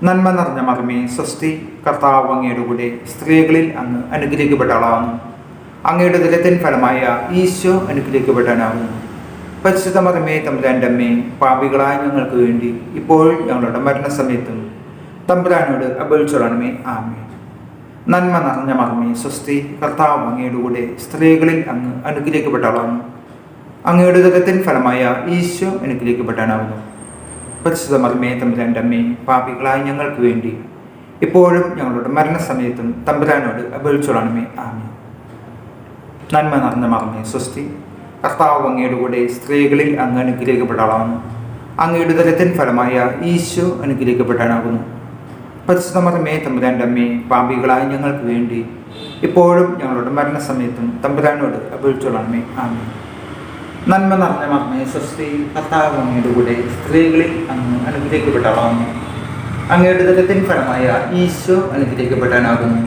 നന്മ നിറഞ്ഞ മർമ്മേ സ്വസ്തി, കർത്താവ് അങ്ങയുടെ കൂടെ, സ്ത്രീകളിൽ അങ്ങ് അനുഗ്രഹിക്കപ്പെട്ടവളാകുന്നു. അങ്ങയുടെ ഉദരത്തിൻ ഫലമായ ഈശോ അനുഗ്രഹിക്കപ്പെടാനാകുന്നു. പരിശുദ്ധ മർമ്മേ തമ്പുരാൻ്റെ അമ്മേ, പാപികളായ ഞങ്ങൾക്ക് വേണ്ടി ഇപ്പോഴും ഞങ്ങളുടെ മരണസമയത്തും തമ്പുരാനോട് അപേക്ഷിച്ചുകൊള്ളണമേ. ആമേൻ. നന്മ നിറഞ്ഞ മർമ്മേ സ്വസ്തി, കർത്താവ് അങ്ങയുടെ കൂടെ, സ്ത്രീകളിൽ അങ്ങ് അനുഗ്രഹിക്കപ്പെട്ടവളാകുന്നു. അങ്ങയുടെ ഉദരത്തിൻ ഫലമായ ഈശോ അനുഗ്രഹിക്കപ്പെടാനാകുന്നു. പരിശുദ്ധ മർമ്മേ തമ്പുരാൻ്റെ അമ്മേ, പാപികളായ ഞങ്ങൾക്ക് വേണ്ടി ഇപ്പോഴും ഞങ്ങളുടെ മരണസമയത്തും തമ്പുരാനോട് അപേക്ഷിച്ചുകൊള്ളണമേ. ആമേൻ. നന്മ നിറഞ്ഞ മർമ്മേ സ്വസ്തി, കർത്താവ് അങ്ങയുടെ കൂടെ, സ്ത്രീകളിൽ അങ്ങ് അനുഗ്രഹിക്കപ്പെട്ടവളാകുന്നു. അങ്ങയുടെ ഉദരത്തിൻ ഫലമായ ഈശോ അനുഗ്രഹിക്കപ്പെടാനാകുന്നു. പരിശുദ്ധ മർമ്മേ തമ്പുരാൻ്റെ അമ്മേ, പാപികളായ ഞങ്ങൾക്ക് വേണ്ടി ഇപ്പോഴും ഞങ്ങളുടെ മരണസമയത്തും തമ്പുരാനോട് അപേക്ഷിച്ചുകൊള്ളണമേ. ആമേൻ. നന്മ നിറഞ്ഞ മർമ്മേ സ്വസ്തി, കർത്താവ് അങ്ങയുടെ കൂടെ, സ്ത്രീകളിൽ അങ്ങ് അനുഗ്രഹിക്കപ്പെട്ടവളാകുന്നു. അങ്ങയുടെ ഉദരത്തിൻ ഫലമായ ഈശോ അനുഗ്രഹിക്കപ്പെടാനാകുന്നു.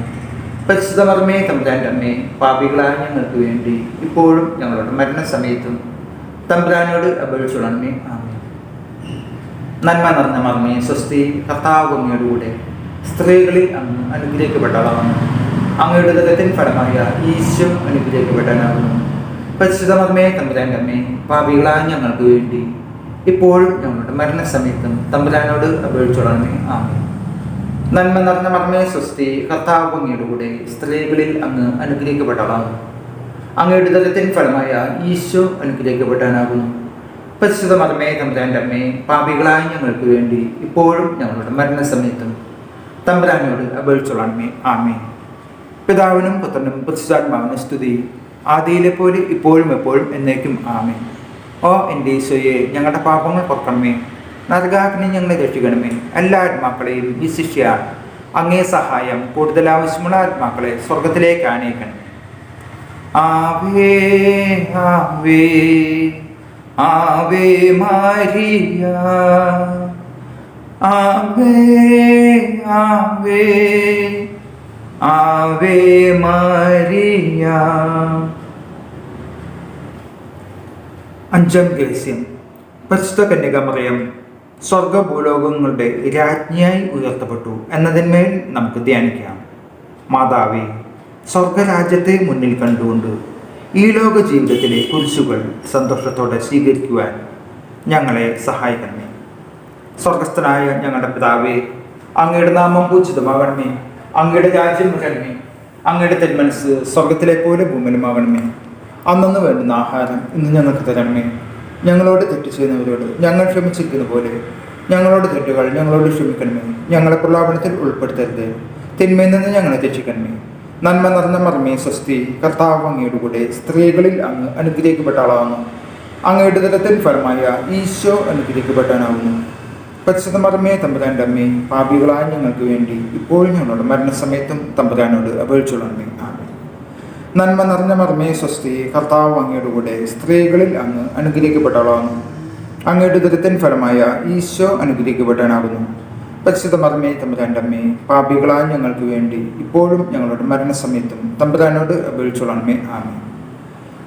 പരിശുദ്ധ മർമ്മേ തമ്പുരാൻ്റെ അമ്മേ, പാപികളായ ഞങ്ങൾക്ക് വേണ്ടി ഇപ്പോഴും ഞങ്ങളുടെ മരണസമയത്തും തമ്പുരാനോട് അപേക്ഷിച്ചുകൊള്ളണമേ. ആമേൻ. നന്മ നിറഞ്ഞ മർമ്മേ സ്വസ്തി, കർത്താവ് അങ്ങയുടെ കൂടെ, സ്ത്രീകളിൽ അങ്ങ് അനുഗ്രഹിക്കപ്പെട്ടവളാകുന്നു. അങ്ങയുടെ ഉദരത്തിൻ ഫലമായ ഈശോ അനുഗ്രഹിക്കപ്പെടാനാകുന്നു. പരിശുദ്ധ മർമ്മേ തമ്പുരാൻ്റെ അമ്മേ, പാപികളായ ഞങ്ങൾക്ക് വേണ്ടി ഇപ്പോഴും ഞങ്ങളുടെ മരണസമയത്തും തമ്പുരാനോട് അപേക്ഷിച്ചുകൊള്ളണമേ. ആമേൻ. നന്മ നിറഞ്ഞ മർമ്മേ സ്വസ്തി, കർത്താവ് അങ്ങയുടെ കൂടെ, സ്ത്രീകളിൽ അങ്ങ് അനുഗ്രഹിക്കപ്പെട്ടവളാകുന്നു. അങ്ങയുടെ ഉദരത്തിൻ ഫലമായ ഈശോ അനുഗ്രഹിക്കപ്പെടാനാകുന്നു. പരിശുദ്ധ മർമ്മേ തമ്പുരാൻ്റെ അമ്മേ, പാപികളായ ഞങ്ങൾക്ക് വേണ്ടി ഇപ്പോഴും ഞങ്ങളുടെ മരണസമയത്തും തമ്പുരാനോട് അപേക്ഷിച്ചുകൊള്ളണമേ. ആമേൻ. പിതാവിനും പുത്രനും പരിശുദ്ധാത്മാവിനും സ്തുതി, ആദിയിലെ പോലെ ഇപ്പോഴും എപ്പോഴും എന്നേക്കും. ആമേൻ. ഓ എൻ്റെ ഈശോയെ, ഞങ്ങളുടെ പാപങ്ങൾ പൊറുക്കണമേ, നരകാഗ്നി ഞങ്ങളെ രക്ഷിക്കണമേ. എല്ലാ ആത്മാക്കളെയും വിശിഷ്യ അങ്ങേ സഹായം കൂടുതൽ ആവശ്യമുള്ള ആത്മാക്കളെ സ്വർഗത്തിലേക്ക് ആനയിക്കണം. ആവേ ആവേ ആവേ മരിയ, ആവേ ആവേ ആവേ മരിയ. അഞ്ചാം രഹസ്യം, പരിശുദ്ധ കന്യകാമറിയം സ്വർഗഭൂലോകങ്ങളുടെ രാജ്ഞിയായി ഉയർത്തപ്പെട്ടു എന്നതിന്മേൽ നമുക്ക് ധ്യാനിക്കാം. മാതാവേ, സ്വർഗരാജ്യത്തെ മുന്നിൽ കണ്ടുകൊണ്ട് ഈ ലോക ജീവിതത്തിലെ കുരിശുകൾ സന്തോഷത്തോടെ സ്വീകരിക്കുവാൻ ഞങ്ങളെ സഹായിക്കണമേ. സ്വർഗസ്ഥനായ ഞങ്ങളുടെ പിതാവേ, അങ്ങയുടെ നാമം പൂജിതമാകണമേ. അങ്ങയുടെ രാജ്യം വരണമേ. അങ്ങയുടെ തിരുമനസ്സ് സ്വർഗത്തിലെ പോലെ ഭൂമിയിലുമാകണമേ. അന്നു വേണ്ടുന്ന ആഹാരം ഇന്ന് ഞങ്ങൾക്ക് തരണമേ. ഞങ്ങളോട് തെറ്റ് ചെയ്യുന്നവരോട് ഞങ്ങൾ ക്ഷമിച്ചിരിക്കുന്ന പോലെ ഞങ്ങളോട് തെറ്റുകൾ ഞങ്ങളോട് ക്ഷമിക്കണമേ. ഞങ്ങളെ പ്രലോഭനത്തിൽ ഉൾപ്പെടുത്തരുത്, തിന്മയിൽ നിന്ന് ഞങ്ങളെ രക്ഷിക്കണമേ. നന്മ നിറഞ്ഞ മർമ്മേ സ്വസ്തി, കർത്താവ് അങ്ങയുടെ കൂടെ, സ്ത്രീകളിൽ അങ്ങ് അനുഗ്രഹിക്കപ്പെട്ടവളാകുന്നു. അങ്ങയുടെ ഉദരത്തിൻ ഫലമായ ഈശോ അനുഗ്രഹിക്കപ്പെടാനാകുന്നു. പരിശുദ്ധ മർമ്മേ തമ്പുരാൻ്റെ അമ്മേ, പാപികളായ ഞങ്ങൾക്ക് വേണ്ടി ഇപ്പോഴും ഞങ്ങളുടെ മരണസമയത്തും തമ്പുരാനോട് അപേക്ഷിച്ചുകൊള്ളണമേ. ആമേൻ. നന്മ നിറഞ്ഞ മർമ്മേ സ്വസ്തി, കർത്താവ് അങ്ങയുടെ കൂടെ, സ്ത്രീകളിൽ അങ്ങ് അനുഗ്രഹിക്കപ്പെട്ടവളാകുന്നു. അങ്ങയുടെ ഉദരത്തിൻ ഫലമായ ഈശോ അനുഗ്രഹിക്കപ്പെടാനാകുന്നു. പരിശുദ്ധ മർമ്മേ തമ്പുരാൻ്റെ അമ്മേ, പാപികളായ ഞങ്ങൾക്ക് വേണ്ടി ഇപ്പോഴും ഞങ്ങളുടെ മരണസമയത്തും തമ്പുരാനോട് അപേക്ഷിച്ചുകൊള്ളണമേ. ആമേൻ.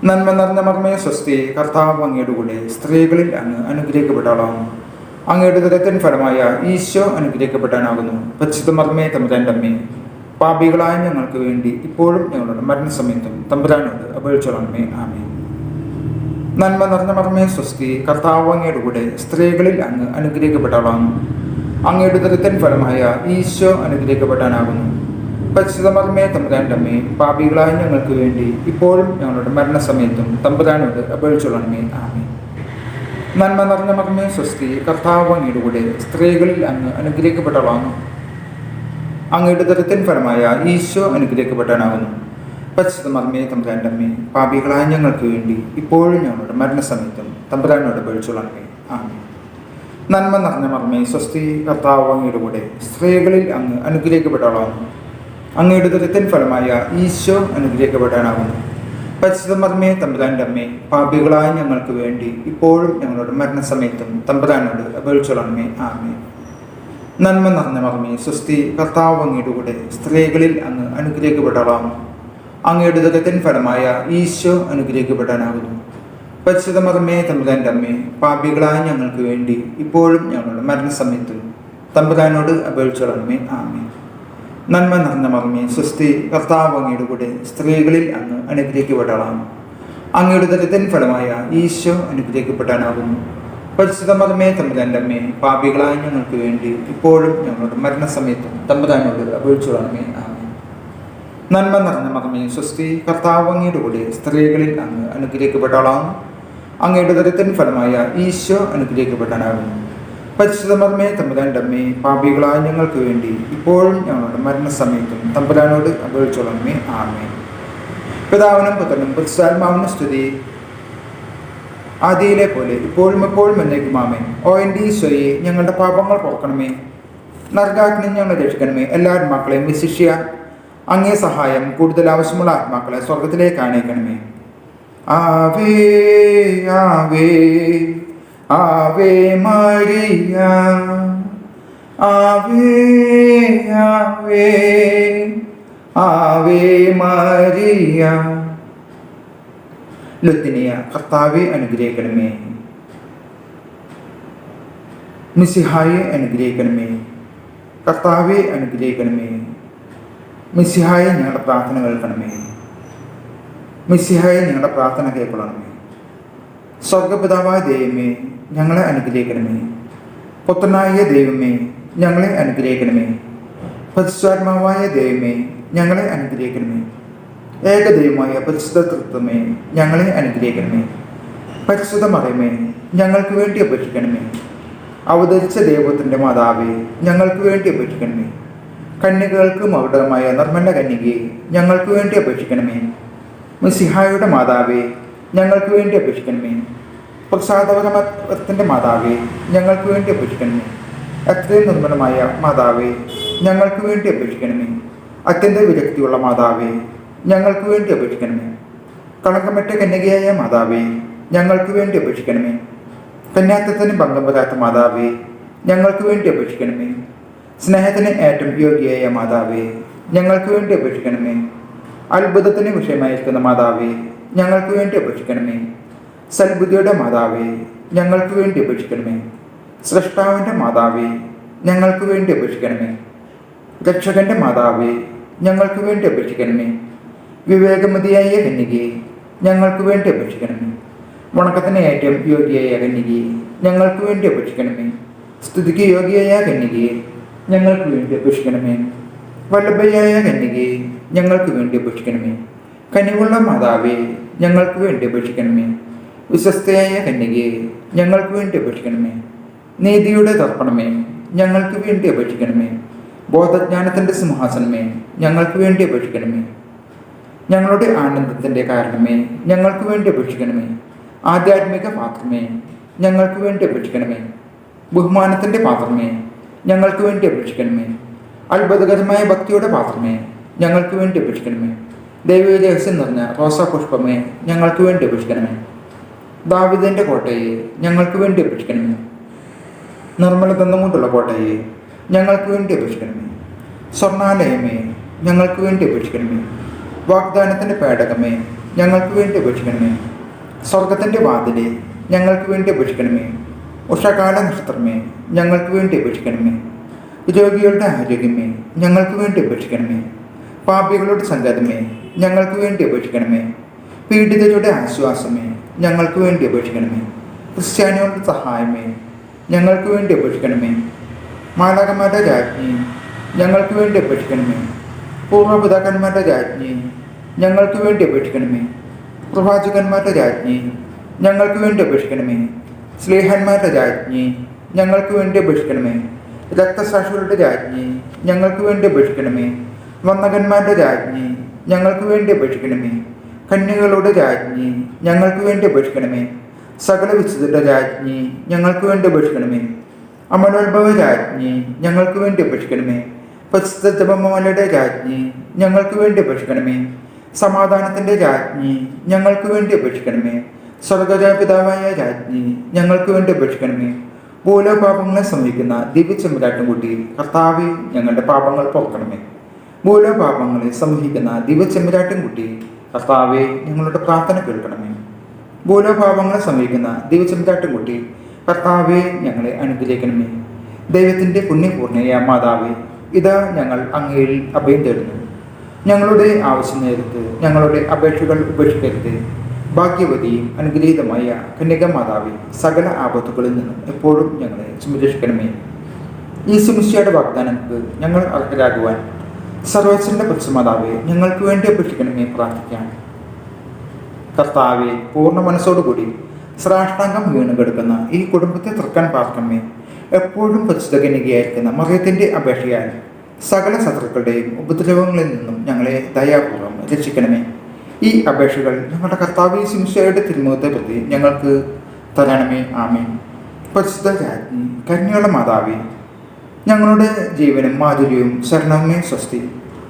നന്മ നിറഞ്ഞ മർമ്മേ സ്വസ്തി, കർത്താവ് അങ്ങയുടെ കൂടെ, സ്ത്രീകളിൽ അങ്ങ് അനുഗ്രഹിക്കപ്പെട്ടവളാകുന്നു. അങ്ങയുടെ ഉദരത്തിൻ ഫലമായ ഈശോ അനുഗ്രഹിക്കപ്പെടാനാകുന്നു. പരിശുദ്ധ മർമ്മേ തമ്പുരാൻ്റെ അമ്മേ, പാപികളായ ഞങ്ങൾക്ക് വേണ്ടി ഇപ്പോഴും ഞങ്ങളുടെ മരണസമയത്തും തമ്പുരാനോട് അപേക്ഷിച്ചുകൊള്ളണമേ. ആമേൻ. നന്മ നിറഞ്ഞ മർമ്മേ സ്വസ്തി, കർത്താവ് അങ്ങയുടെ കൂടെ, സ്ത്രീകളിൽ അങ്ങ് അനുഗ്രഹിക്കപ്പെട്ടവളാകുന്നു. അങ്ങയുടെ ഉദരത്തിൻ ഫലമായ ഈശോ അനുഗ്രഹിക്കപ്പെടാനാകുന്നു. പരിശുദ്ധ മർമ്മേ തമ്പുരാൻ്റെ അമ്മേ, പാപികളായ ഞങ്ങൾക്ക് വേണ്ടി ഇപ്പോഴും ഞങ്ങളുടെ മരണസമയത്തും തമ്പുരാനോട് അപേക്ഷിച്ചുകൊള്ളണമേ. ആമേൻ. നന്മ നിറഞ്ഞ മർമ്മേ സ്വസ്തി, കർത്താവ് അങ്ങയുടെ കൂടെ സ്ത്രീകളിൽ അങ്ങ് അനുഗ്രഹിക്കപ്പെട്ടവളാകുന്നു. അങ്ങയുടെ ദരത്തിൻ ഫലമായ ഈശോ അനുഗ്രഹിക്കപ്പെട്ടവനാകുന്നു. പരിശുദ്ധ മർമ്മേ തമ്പുരാൻ്റെ അമ്മേ, പാപികളായ ഞങ്ങൾക്ക് വേണ്ടി ഇപ്പോഴും ഞങ്ങളുടെ മരണസമയത്തും തമ്പുരാനോട് അപേക്ഷിച്ചുകൊള്ളണമേ. ആമേൻ. നന്മ നിറഞ്ഞ മർമ്മേ സ്വസ്തി, കർത്താവ് അങ്ങയുടെ കൂടെ സ്ത്രീകളിൽ അങ്ങ് അനുഗ്രഹിക്കപ്പെട്ടവളാകുന്നു. അങ്ങയുടെ ദരത്തിൻ ഫലമായ ഈശോ അനുഗ്രഹിക്കപ്പെട്ടവനാകുന്നു. പരിശുദ്ധ മർമ്മേ തമ്പുരാൻ്റെ അമ്മേ, പാപികളായ ഞങ്ങൾക്ക് വേണ്ടി ഇപ്പോഴും ഞങ്ങളുടെ മരണസമയത്തും തമ്പുരാനോട് അപേക്ഷിച്ചുകൊള്ളണമേ. ആമേൻ. നന്മ നിറഞ്ഞ മർമ്മേ സ്വസ്തി, കർത്താവ് അങ്ങയുടെ കൂടെ സ്ത്രീകളിൽ അങ്ങ് അനുഗ്രഹിക്കപ്പെട്ടവളാകുന്നു. അങ്ങയുടെ ദരത്തിൻ ഫലമായ ഈശോ അനുഗ്രഹിക്കപ്പെട്ടവനാകുന്നു. പരിശുദ്ധ മർമ്മേ തമ്പുരാൻ്റെ അമ്മേ, പാപികളായ ഞങ്ങൾക്ക് വേണ്ടി ഇപ്പോഴും ഞങ്ങളുടെ മരണസമയത്തും തമ്പുരാനോട് അപേക്ഷിച്ചുകൊള്ളണമേ. ആമേൻ. നന്മ നിറഞ്ഞ മർമ്മേ സ്വസ്തി, കർത്താവ് അങ്ങയുടെ കൂടെ സ്ത്രീകളിൽ അങ്ങ് അനുഗ്രഹിക്കപ്പെട്ടവളാകുന്നു. അങ്ങയുടെ ദരത്തിൻ ഫലമായ ഈശോ അനുഗ്രഹിക്കപ്പെട്ടവനാകുന്നു. പരിശുദ്ധ മർമ്മേ തമ്പുരാൻ്റെ അമ്മേ, പാപികളായ ഞങ്ങൾക്ക് വേണ്ടി ഇപ്പോഴും ഞങ്ങളുടെ മരണസമയത്തും തമ്പുരാനോട് അപേക്ഷിച്ചുകൊള്ളണമേ. ആമേൻ. നന്മ നിറഞ്ഞ മർമ്മേ സ്വസ്തി, കർത്താവ് അങ്ങയുടെ കൂടെ സ്ത്രീകളിൽ അങ്ങ് അനുഗ്രഹിക്കപ്പെട്ടവളാകുന്നു. അങ്ങയുടെ ദരത്തിൻ ഫലമായ ഈശോ അനുഗ്രഹിക്കപ്പെട്ടവനാകുന്നു. പരിശുദ്ധ മർമ്മേ തമ്പുരാൻ്റെ അമ്മേ, പാപികളായ ഞങ്ങൾക്ക് വേണ്ടി ഇപ്പോഴും ഞങ്ങളുടെ മരണസമയത്തും തമ്പുരാനോട് അപേക്ഷിച്ചുകൊള്ളണമേ. ആമേൻ. പിതാവിനും പുത്രനും പരിശുദ്ധാത്മാവിനും സ്തുതി, ആദിയിലെ പോലെ ഇപ്പോഴും എപ്പോഴും എന്നേക്കും. ആമേൻ. ഓ എൻ്റെ ഈശോയെ, ഞങ്ങളുടെ പാപങ്ങൾ പൊറുക്കണമേ, നരകാഗ്നി ഞങ്ങളെ രക്ഷിക്കണമേ. എല്ലാ ആത്മാക്കളെയും വിശിഷ്യ അങ്ങേ സഹായം കൂടുതൽ ആവശ്യമുള്ള ആത്മാക്കളെ സ്വർഗത്തിലേക്ക് ആനയിക്കണമേ. ആവേ ആവേ ആവേ മരിയ, ആവേ ആവേ ആവേ മരിയ. ലുത്തിനിയ, കർത്താവെ അനുഗ്രഹിക്കണമേ. മിശിഹായെ അനുഗ്രഹിക്കണമേ. കർത്താവെ അനുഗ്രഹിക്കണമേ. മിശിഹായെ ഞങ്ങളുടെ പ്രാർത്ഥന കേൾക്കണമേ. മിശിഹായെ ഞങ്ങളുടെ പ്രാർത്ഥന കേൾക്കണമേ. സ്വർഗപിതാവായ ദൈവമേ, ഞങ്ങളെ അനുഗ്രഹിക്കണമേ. പുത്രനായ ദൈവമേ, ഞങ്ങളെ അനുഗ്രഹിക്കണമേ. പരിശുദ്ധാത്മാവായ ദൈവമേ, ഞങ്ങളെ അനുഗ്രഹിക്കണമേ. ഏകദൈവമായ പരിശുദ്ധ തൃത്വമേ, ഞങ്ങളെ അനുഗ്രഹിക്കണമേ. പരിശുദ്ധ മറിയമേ, ഞങ്ങൾക്ക് വേണ്ടി അപേക്ഷിക്കണമേ. അവതരിച്ച ദൈവത്തിൻ്റെ മാതാവേ, ഞങ്ങൾക്ക് വേണ്ടി അപേക്ഷിക്കണമേ. കന്യകൾക്ക് മകുടമായ നിർമ്മല കന്യകയെ, ഞങ്ങൾക്ക് വേണ്ടി അപേക്ഷിക്കണമേ. മിശിഹായുടെ മാതാവേ, ഞങ്ങൾക്ക് വേണ്ടി അപേക്ഷിക്കണമേ. പ്രസാദപരമത്തിൻ്റെ മാതാവേ, ഞങ്ങൾക്ക് വേണ്ടി അപേക്ഷിക്കണമേ. അത്രയും നിർമ്മലമായ മാതാവേ, ഞങ്ങൾക്ക് വേണ്ടി അപേക്ഷിക്കണമേ. അത്യന്ത വിരക്തിയുള്ള മാതാവേ, ഞങ്ങൾക്ക് വേണ്ടി അപേക്ഷിക്കണമേ. കളങ്കമറ്റ കന്യകയായ മാതാവേ, ഞങ്ങൾക്ക് വേണ്ടി അപേക്ഷിക്കണമേ. കന്യാത്വത്തിന് ഭംഗം വരാത്ത മാതാവേ, ഞങ്ങൾക്ക് വേണ്ടി അപേക്ഷിക്കണമേ. സ്നേഹത്തിന് ഏറ്റവും യോഗ്യയായ മാതാവേ, ഞങ്ങൾക്ക് വേണ്ടി അപേക്ഷിക്കണമേ. അത്ഭുതത്തിന് വിഷയമായിരിക്കുന്ന മാതാവേ, ഞങ്ങൾക്ക് വേണ്ടി അപേക്ഷിക്കണമേ. സൽബുദ്ധിയുടെ മാതാവേ, ഞങ്ങൾക്ക് വേണ്ടി അപേക്ഷിക്കണമേ. സ്രഷ്ടാവിൻ്റെ മാതാവേ, ഞങ്ങൾക്ക് വേണ്ടി അപേക്ഷിക്കണമേ. രക്ഷകന്റെ മാതാവേ, ഞങ്ങൾക്ക് വേണ്ടി അപേക്ഷിക്കണമേ. വിവേകമതിയായ കന്യകയെ, ഞങ്ങൾക്ക് വേണ്ടി അപേക്ഷിക്കണമേ. വണക്കത്തിന് ഏറ്റവും യോഗ്യയായ കന്യകയെ, ഞങ്ങൾക്ക് വേണ്ടി അപേക്ഷിക്കണമേ. സ്തുതിക്ക് യോഗ്യയായ കന്യകയെ, ഞങ്ങൾക്ക് വേണ്ടി അപേക്ഷിക്കണമേ. വല്ലഭയായ കന്യകയെ, ഞങ്ങൾക്ക് വേണ്ടി അപേക്ഷിക്കണമേ. കനിവുള്ള മാതാവേ, ഞങ്ങൾക്ക് വേണ്ടി അപേക്ഷിക്കണമേ. വിശ്വസ്തയായ കന്യകയെ, ഞങ്ങൾക്ക് വേണ്ടി അപേക്ഷിക്കണമേ. നീതിയുടെ തർപ്പണമേ, ഞങ്ങൾക്ക് വേണ്ടി അപേക്ഷിക്കണമേ. ബോധജ്ഞാനത്തിൻ്റെ സിംഹാസനമേ, ഞങ്ങൾക്ക് വേണ്ടി അപേക്ഷിക്കണമേ. ഞങ്ങളുടെ ആനന്ദത്തിൻ്റെ കാരണമേ, ഞങ്ങൾക്ക് വേണ്ടി അപേക്ഷിക്കണമേ. ആധ്യാത്മിക പാത്രമേ, ഞങ്ങൾക്ക് വേണ്ടി അപേക്ഷിക്കണമേ. ബഹുമാനത്തിൻ്റെ പാത്രമേ, ഞങ്ങൾക്ക് വേണ്ടി അപേക്ഷിക്കണമേ. അത്ഭുതകരമായ ഭക്തിയുടെ പാത്രമേ, ഞങ്ങൾക്ക് വേണ്ടി അപേക്ഷിക്കണമേ. ദൈവീയ രഹസ്യം നിറഞ്ഞ റോസാപുഷ്പമേ, ഞങ്ങൾക്ക് വേണ്ടി അപേക്ഷിക്കണമേ. ദാവീദിന്റെ കോട്ടയെ, ഞങ്ങൾക്ക് വേണ്ടി അപേക്ഷിക്കണമേ. നിർമ്മല ദന്തം കൊണ്ടുള്ള കോട്ടയെ, ഞങ്ങൾക്ക് വേണ്ടി അപേക്ഷിക്കണമേ. സ്വർണാലയമേ, ഞങ്ങൾക്ക് വേണ്ടി അപേക്ഷിക്കണമേ. വാഗ്ദാനത്തിൻ്റെ പേടകമേ, ഞങ്ങൾക്ക് വേണ്ടി അപേക്ഷിക്കണമേ. സ്വർഗത്തിൻ്റെ വാതിലെ, ഞങ്ങൾക്ക് വേണ്ടി അപേക്ഷിക്കണമേ. ഉഷകാല നക്ഷത്രമേ, ഞങ്ങൾക്ക് വേണ്ടി അപേക്ഷിക്കണമേ. രോഗികളുടെ ആരോഗ്യമേ, ഞങ്ങൾക്ക് വേണ്ടി അപേക്ഷിക്കണമേ. പാപികളുടെ സംഗതമേ, ഞങ്ങൾക്ക് വേണ്ടി അപേക്ഷിക്കണമേ. പീഡിതരുടെ ആശ്വാസമേ, ഞങ്ങൾക്ക് വേണ്ടി അപേക്ഷിക്കണമേ. ക്രിസ്ത്യാനികളുടെ സഹായമേ, ഞങ്ങൾക്ക് വേണ്ടി അപേക്ഷിക്കണമേ. മാലാഖമാരുടെ രാജ്ഞി, ഞങ്ങൾക്ക് വേണ്ടി അപേക്ഷിക്കണമേ. പൂർവ്വപിതാക്കന്മാരുടെ രാജ്ഞി, ഞങ്ങൾക്ക് വേണ്ടി അപേക്ഷിക്കണമേ. പ്രവാചകന്മാരുടെ രാജ്ഞി, ഞങ്ങൾക്ക് വേണ്ടി അപേക്ഷിക്കണമേ. സ്ലേഹന്മാരുടെ രാജ്ഞി, ഞങ്ങൾക്ക് വേണ്ടി അപേക്ഷിക്കണമേ. രക്തസാക്ഷികളുടെ രാജ്ഞി, ഞങ്ങൾക്ക് വേണ്ടി അപേക്ഷിക്കണമേ. വന്ദകന്മാരുടെ രാജ്ഞി, ഞങ്ങൾക്ക് വേണ്ടി അപേക്ഷിക്കണമേ. കന്യകളുടെ രാജ്ഞി, ഞങ്ങൾക്ക് വേണ്ടി അപേക്ഷിക്കണമേ. സകല വിശുദ്ധരുടെ രാജ്ഞി, ഞങ്ങൾക്ക് വേണ്ടി അപേക്ഷിക്കണമേ. അമലോത്ഭവ രാജ്ഞി, ഞങ്ങൾക്ക് വേണ്ടി അപേക്ഷിക്കണമേ. പരിശുദ്ധ ജപമാലയുടെ രാജ്ഞി, ഞങ്ങൾക്ക് വേണ്ടി അപേക്ഷിക്കണമേ. സമാധാനത്തിൻ്റെ രാജ്ഞി, ഞങ്ങൾക്ക് വേണ്ടി അപേക്ഷിക്കണമേ. സ്വർഗപിതാവായ രാജ്ഞി, ഞങ്ങൾക്ക് വേണ്ടി അപേക്ഷിക്കണമേ. ഭൂലോപാപങ്ങളെ സംഭവിക്കുന്ന ദിവ്യചെമ്പരാട്ടിൻകുട്ടി, കർത്താവേ, ഞങ്ങളുടെ പാപങ്ങൾ പൊറുക്കണമേ. ഭൂലോപാപങ്ങളെ സംഭവിക്കുന്ന ദിവ്യചെമ്പരാട്ടിൻകുട്ടി, കർത്താവേ, ഞങ്ങളുടെ പ്രാർത്ഥന കേൾക്കണമേ. ഭൂലോപാപങ്ങളെ സംഭവിക്കുന്ന ദിവ്യചെമ്പരാട്ടിൻകുട്ടി, കർത്താവേ, ഞങ്ങളെ അനുഗ്രഹിക്കണമേ. ദൈവത്തിൻ്റെ പുണ്യപൂർണ്ണയായ മാതാവേ, ഇതാ ഞങ്ങൾ അങ്ങയിൽ അഭയം തേടുന്നു. ഞങ്ങളുടെ ആവശ്യം നേരത്ത് ഞങ്ങളുടെ അപേക്ഷകൾ ഉപേക്ഷിക്കരുത്. ഭാഗ്യവതിയും അനുഗ്രഹീതമായ കന്യകമാതാവേ, സകല ആപത്തുകളിൽ നിന്നും എപ്പോഴും ഞങ്ങളെ സംരക്ഷിക്കണമേ. ഈ സുമിശിയുടെ വാഗ്ദാനങ്ങൾക്ക് ഞങ്ങൾ അർഹരാകുവാൻ സർവ്വസ്വന്റെ പുരുഷമാതാവേ, ഞങ്ങൾക്ക് വേണ്ടി അപേക്ഷിക്കണമേ. പ്രാർത്ഥിക്കാം. കർത്താവെ, പൂർണ്ണ മനസ്സോടുകൂടി ശ്രാഷ്ടാംഗം വീണ് കിടക്കുന്ന ഈ കുടുംബത്തെ തുറക്കാൻ പ്രാർത്ഥനമേ. എപ്പോഴും പരിശുദ്ധ കന്യകയായിരിക്കുന്ന മറിയത്തിൻ്റെ അപേക്ഷയാൽ സകല ശത്രുക്കളുടെയും ഉപദ്രവങ്ങളിൽ നിന്നും ഞങ്ങളെ ദയാപൂർവ്വം രക്ഷിക്കണമേ. ഈ അപേക്ഷകൾ ഞങ്ങളുടെ കർത്താവ് ശിംശയുടെ തിരുമുഖത്തെ പ്രതി ഞങ്ങൾക്ക് തരണമേ. ആമേൻ. പരിശുദ്ധ രാജ്ഞി, കന്യകളുടെ മാതാവേ, ഞങ്ങളുടെ ജീവനും മാധുര്യവും ശരണവുമേ സ്വസ്തി.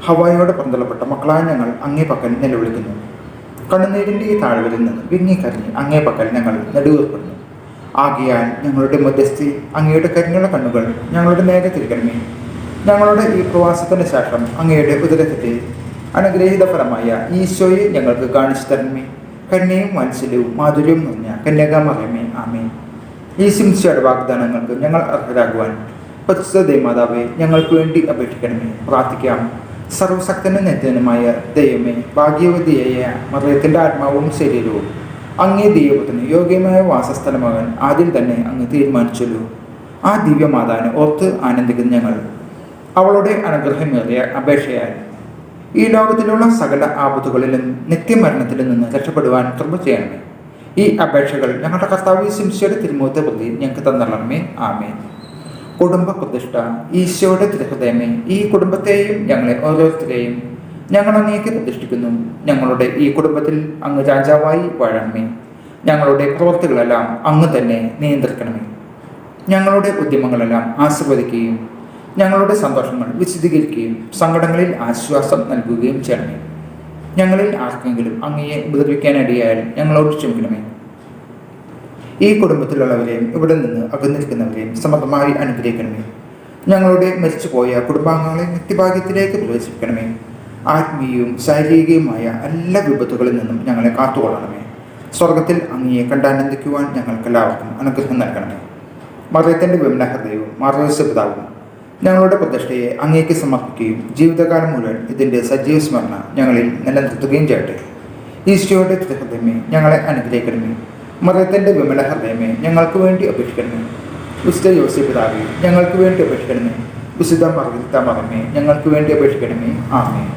ഹവായോടെ പന്തളപ്പെട്ട മക്കളായ ഞങ്ങൾ അങ്ങേ പക്കൽ നിലവിളിക്കുന്നു. കണ്ണുനീരിൻ്റെ ഈ താഴ്വരയിൽ നിന്ന് വിങ്ങിക്കരഞ്ഞ് അങ്ങേ പക്കൽ ഞങ്ങൾ നെടുവേർപ്പെടുന്നു. ആകയാൽ ഞങ്ങളുടെ മധ്യസ്ഥി, അങ്ങയുടെ കരുണയുള്ള കണ്ണുകൾ ഞങ്ങളുടെ നേരെ തിരിക്കണമേ. ഞങ്ങളുടെ ഈ പ്രവാസത്തിന് ശേഷം അങ്ങയുടെ ഉദരത്തിൻ്റെ അനുഗ്രഹീത ഫലമായ ഈശോയെ ഞങ്ങൾക്ക് കാണിച്ചു തരണമേ. കന്യയും വാത്സല്യവും മാധുര്യവും നിറഞ്ഞ കന്യകാമറിയമേ. ആമേൻ. ഈ ശിംശയുടെ വാഗ്ദാനങ്ങൾക്ക് ഞങ്ങൾ അർഹരാകുവാൻ പരിശുദ്ധ ദൈവമാതാവേ, ഞങ്ങൾക്ക് വേണ്ടി അപേക്ഷിക്കണമേ. പ്രാർത്ഥിക്കാം. സർവശക്തനും നിത്യനുമായ ദൈവമേ, ഭാഗ്യവതിയായ മറിയത്തിൻ്റെ ആത്മാവും ശരീരവും അങ്ങേ ദൈവത്തിന് യോഗ്യമായ വാസസ്ഥലമാകാൻ ആദ്യം തന്നെ അങ്ങ് തീരുമാനിച്ചല്ലോ. ആ ദിവ്യമാതാവിനെ ഓർത്ത് ആനന്ദിക്കുന്ന ഞങ്ങൾ അവളുടെ അനുഗ്രഹമേറിയ അപേക്ഷയാൽ ഈ ലോകത്തിലുള്ള സകല ആപത്തുകളിലും നിത്യമരണത്തിൽ നിന്ന് രക്ഷപ്പെടുവാൻ കൃപ ചെയ്യണമേ. ഈ അപേക്ഷകൾ ഞങ്ങളുടെ കർത്താവ് ശിംശയുടെ തിരുമുഖത്തെ പ്രതി ഞങ്ങൾക്ക് തന്നണമേ. ആമേൻ. കുടുംബ പ്രതിഷ്ഠ. ഈശോയുടെ തിരുഹൃദയമേ, ഈ കുടുംബത്തെയും ഞങ്ങളെ ഓരോരുത്തരെയും ഞങ്ങൾ അങ്ങേക്ക് പ്രതിഷ്ഠിക്കുന്നു. ഞങ്ങളുടെ ഈ കുടുംബത്തിൽ അങ്ങ് രാജാവായി വാഴണമേ. ഞങ്ങളുടെ പ്രവൃത്തികളെല്ലാം അങ്ങ് തന്നെ നിയന്ത്രിക്കണമേ. ഞങ്ങളുടെ ഉദ്യമങ്ങളെല്ലാം ആശീർവദിക്കുകയും ഞങ്ങളുടെ സന്തോഷങ്ങൾ വിശദീകരിക്കുകയും സങ്കടങ്ങളിൽ ആശ്വാസം നൽകുകയും ചെയ്യണമേ. ഞങ്ങളിൽ ആർക്കെങ്കിലും അങ്ങയെ ഉപദ്രവിക്കാനിടയായാൽ ഞങ്ങളോട് ക്ഷമിക്കണമേ. ഈ കുടുംബത്തിലുള്ളവരെയും ഇവിടെ നിന്ന് അകന്നിരിക്കുന്നവരെയും സമൃദ്ധമായി അനുഗ്രഹിക്കണമേ. ഞങ്ങളുടെ മരിച്ചുപോയ കുടുംബാംഗങ്ങളെ നിത്യഭാഗ്യത്തിലേക്ക് പ്രവേശിപ്പിക്കണമേ. ആത്മീയവും ശാരീരികവുമായ എല്ലാ വിപത്തുകളിൽ നിന്നും ഞങ്ങളെ കാത്തുകൊള്ളണമേ. സ്വർഗത്തിൽ അങ്ങയെ കണ്ടാനന്ദിക്കുവാൻ ഞങ്ങൾക്കെല്ലാവർക്കും അനുഗ്രഹം നൽകണമേ. മറിയത്തിൻ്റെ വിമലഹൃദയവും മാർഗദർശപിതാവും ഞങ്ങളുടെ പ്രതിഷ്ഠയെ അങ്ങേക്ക് സമർപ്പിക്കുകയും ജീവിതകാലം മുഴുവൻ ഇതിൻ്റെ സജീവ സ്മരണ ഞങ്ങളിൽ നിലനിർത്തുകയും ചെയ്യട്ടെ. ഈശോയുടെ തിരുഹൃദയമേ, ഞങ്ങളെ അനുഗ്രഹിക്കണമേ. മറിയത്തിൻ്റെ വിമലഹൃദയമേ, ഞങ്ങൾക്ക് വേണ്ടി അപേക്ഷിക്കണമേ. വിശുദ്ധ യോസേപ്പ് പിതാവേ, ഞങ്ങൾക്ക് വേണ്ടി അപേക്ഷിക്കണമേ. വിശുദ്ധ മറിയത്തെ മറിയമേ, ഞങ്ങൾക്ക് വേണ്ടി അപേക്ഷിക്കണമേ. ആമേൻ.